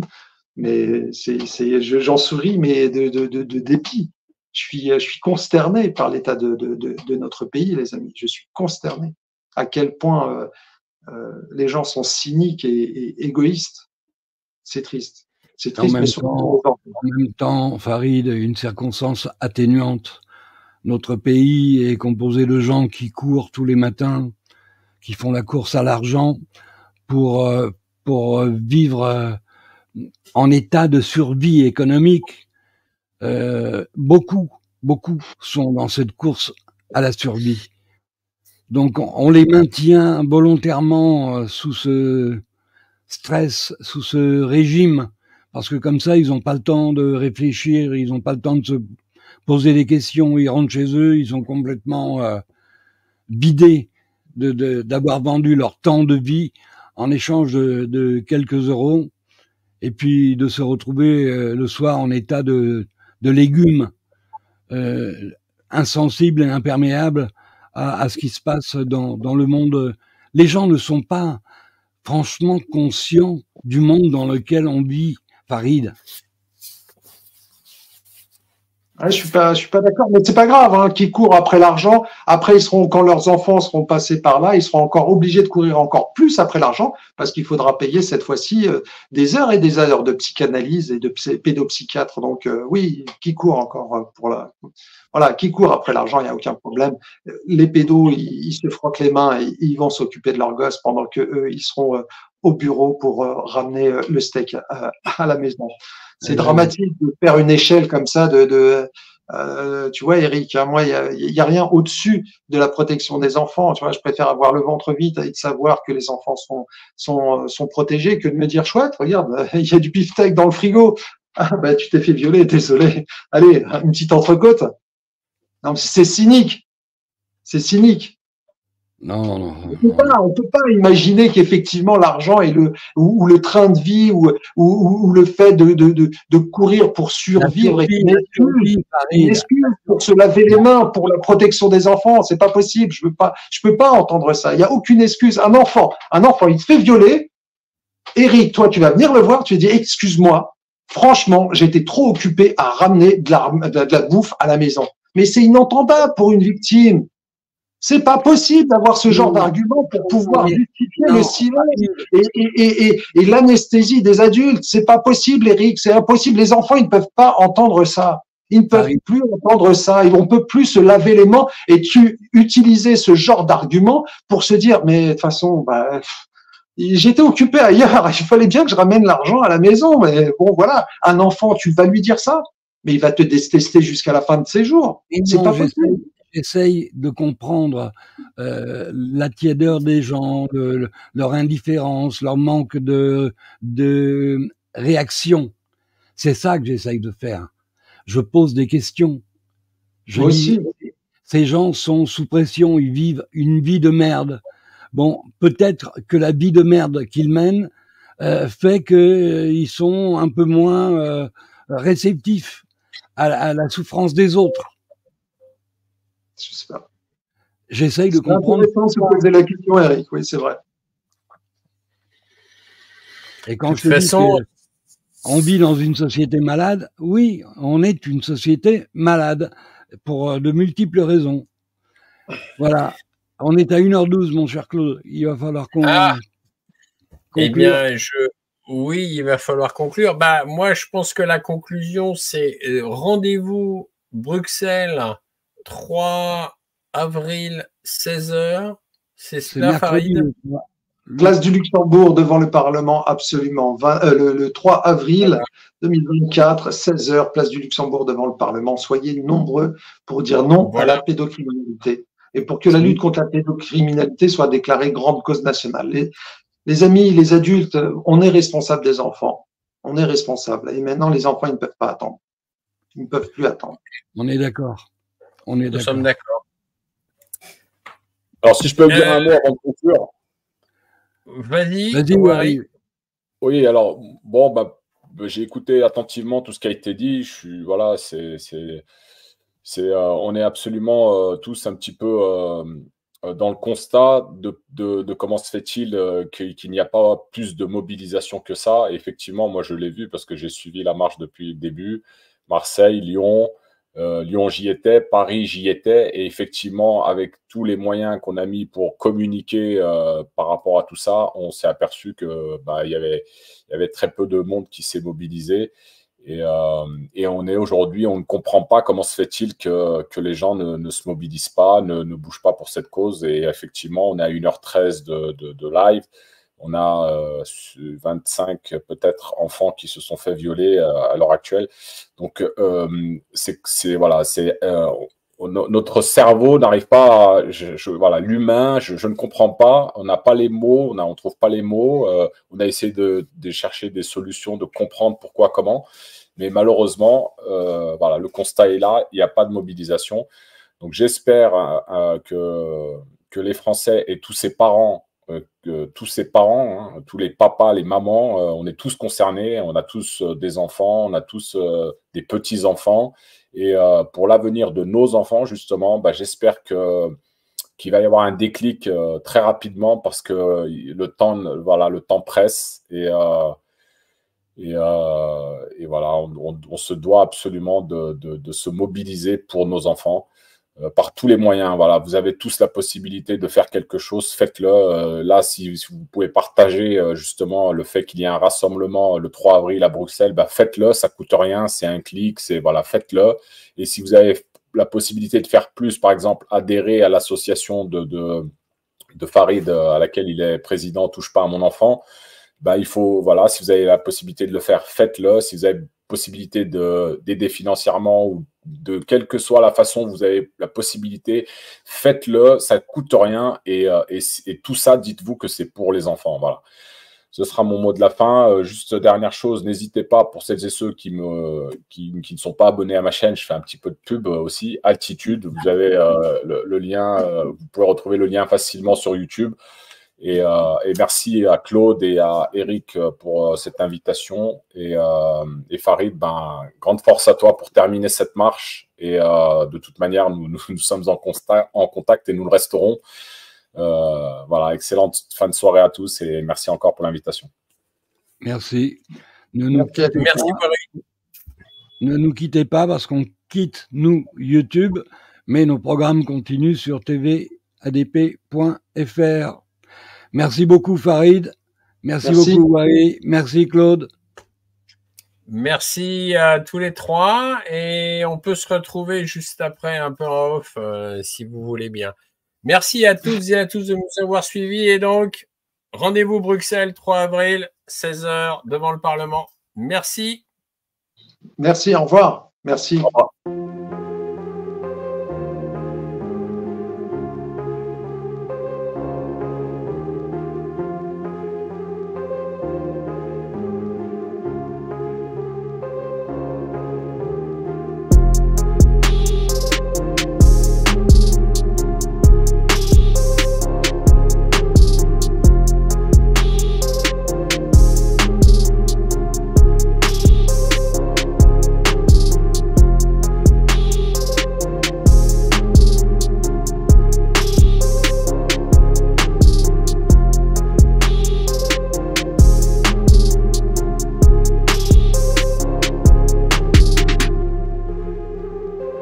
Mais j'en souris, mais de dépit. Je suis consterné par l'état de notre pays, les amis. Je suis consterné. À quel point les gens sont cyniques et égoïstes. C'est triste. C'est triste, mais surtout en même temps, Farid, une circonstance atténuante. Notre pays est composé de gens qui courent tous les matins, qui font la course à l'argent pour vivre en état de survie économique. Beaucoup sont dans cette course à la survie. Donc, on les maintient volontairement sous ce stress, sous ce régime, parce que comme ça, ils n'ont pas le temps de réfléchir, ils n'ont pas le temps de se poser des questions, ils rentrent chez eux, ils sont complètement vidés d'avoir vendu leur temps de vie en échange de quelques euros, et puis de se retrouver le soir en état de légumes, insensibles et imperméables à ce qui se passe dans le monde. Les gens ne sont pas franchement conscients du monde dans lequel on vit, Farid. Ouais, je suis pas d'accord, mais c'est pas grave, hein, qui courent après l'argent. Après, quand leurs enfants seront passés par là, ils seront encore obligés de courir encore plus après l'argent parce qu'il faudra payer cette fois-ci des heures et des heures de psychanalyse et de pédopsychiatre. Donc oui, qui court encore voilà, qui court après l'argent, il n'y a aucun problème. Les pédos, ils se frottent les mains et ils vont s'occuper de leurs gosses pendant que eux, ils seront au bureau pour ramener le steak à la maison. C'est dramatique de faire une échelle comme ça tu vois, Eric, hein, moi, il y a rien au-dessus de la protection des enfants. Tu vois, je préfère avoir le ventre vide et de savoir que les enfants sont protégés que de me dire, chouette, regarde, il y a du beefsteak dans le frigo. Ah, ben, tu t'es fait violer, désolé. Allez, une petite entrecôte. Non, c'est cynique. C'est cynique. Non, non, On peut pas imaginer qu'effectivement l'argent et ou le train de vie ou le fait de courir pour survivre est une excuse pour se laver les mains, pour la protection des enfants. C'est pas possible. Je peux pas entendre ça. Il y a aucune excuse. Un enfant, il te fait violer. Eric, toi, tu vas venir le voir. Tu lui dis, excuse-moi. Franchement, j'étais trop occupé à ramener de la bouffe à la maison. Mais c'est inentendable pour une victime. C'est pas possible d'avoir ce genre d'argument pour pouvoir justifier le silence et l'anesthésie des adultes. C'est pas possible, Eric. C'est impossible. Les enfants, ils ne peuvent pas entendre ça. Ils ne peuvent plus entendre ça. On peut plus se laver les mains et utiliser ce genre d'argument pour se dire, mais de toute façon, bah, j'étais occupé ailleurs. Il fallait bien que je ramène l'argent à la maison. Mais bon, voilà. Un enfant, tu vas lui dire ça, mais il va te détester jusqu'à la fin de ses jours. C'est pas possible. J'essaye de comprendre la tiédeur des gens, leur indifférence, leur manque de réaction. C'est ça que j'essaye de faire. Je pose des questions. Je dis, ces gens sont sous pression, ils vivent une vie de merde. Bon, peut-être que la vie de merde qu'ils mènent fait qu'ils sont un peu moins réceptifs à la souffrance des autres. Je sais pas. J'essaye de comprendre. C'est intéressant de se poser la question, Eric. Oui, c'est vrai. Et quand je te dis qu'on vit dans une société malade, oui, on est une société malade pour de multiples raisons. Voilà. On est à 1h12, mon cher Claude. Il va falloir qu'on conclure. Eh bien, oui, il va falloir conclure. Bah, moi, je pense que la conclusion, c'est rendez-vous Bruxelles 3 avril, 16h. C'est cela, Farid? Place du Luxembourg devant le Parlement, absolument. Le 3 avril 2024, 16h, place du Luxembourg devant le Parlement. Soyez nombreux pour dire non à la pédocriminalité et pour que la lutte contre la pédocriminalité soit déclarée grande cause nationale. Les amis, les adultes, on est responsable des enfants. On est responsable. Et maintenant, les enfants, ils ne peuvent pas attendre. Ils ne peuvent plus attendre. On est d'accord. Nous sommes d'accord. Alors, si je peux dire un mot avant de conclure. Vas-y, Waris. Oui, alors, bon, bah, j'ai écouté attentivement tout ce qui a été dit. Voilà, on est absolument tous un petit peu dans le constat de comment se fait-il qu'il n'y a pas plus de mobilisation que ça. Et effectivement, moi, je l'ai vu parce que j'ai suivi la marche depuis le début. Marseille, Lyon. Lyon, j'y étais, Paris, j'y étais, et effectivement, avec tous les moyens qu'on a mis pour communiquer par rapport à tout ça, on s'est aperçu que il y avait très peu de monde qui s'est mobilisé, et on est aujourd'hui, on ne comprend pas comment se fait-il que les gens ne se mobilisent pas, ne bougent pas pour cette cause, et effectivement, on est à 1h13 de live. On a 25 peut-être enfants qui se sont fait violer à l'heure actuelle. Donc, notre cerveau n'arrive pas à… Voilà, l'humain, je ne comprends pas. On n'a pas les mots, on trouve pas les mots. On a essayé de chercher des solutions, de comprendre pourquoi, comment. Mais malheureusement, voilà, le constat est là. Il n'y a pas de mobilisation. Donc, j'espère que les Français et tous ces parents, tous les papas, les mamans, on est tous concernés, on a tous des enfants, on a tous des petits-enfants. Et pour l'avenir de nos enfants, justement, j'espère qu'il va y avoir un déclic très rapidement parce que le temps presse. Et voilà, on se doit absolument de se mobiliser pour nos enfants. Par tous les moyens. Voilà, vous avez tous la possibilité de faire quelque chose, faites-le. Là, si vous pouvez partager justement le fait qu'il y ait un rassemblement le 3 avril à Bruxelles, faites-le, ça ne coûte rien, c'est un clic, voilà, faites-le. Et si vous avez la possibilité de faire plus, par exemple, adhérer à l'association de Farid, à laquelle il est président, Touche pas à mon enfant, il faut, voilà, si vous avez la possibilité de le faire, faites-le. Si vous avez possibilité d'aider financièrement ou de quelle que soit la façon vous avez la possibilité, faites-le, ça ne coûte rien et tout ça, dites-vous que c'est pour les enfants. Voilà. Ce sera mon mot de la fin. Juste dernière chose, n'hésitez pas, pour celles et ceux qui ne sont pas abonnés à ma chaîne, je fais un petit peu de pub aussi, Altitude, vous avez le lien, vous pouvez retrouver le lien facilement sur YouTube. Et merci à Claude et à Eric pour cette invitation. Et Farid, grande force à toi pour terminer cette marche. Et de toute manière, nous sommes en contact et nous le resterons. Voilà, excellente fin de soirée à tous et merci encore pour l'invitation. Merci. Ne nous quittez pas parce qu'on quitte, nous, YouTube, mais nos programmes continuent sur tvadp.fr. Merci beaucoup, Farid. Merci beaucoup, Wari. Merci, Claude. Merci à tous les trois et on peut se retrouver juste après un peu en off si vous voulez bien. Merci à toutes et à tous de nous avoir suivis et donc rendez-vous Bruxelles 3 avril 16h devant le Parlement. Merci. Merci, au revoir. Merci. Au revoir.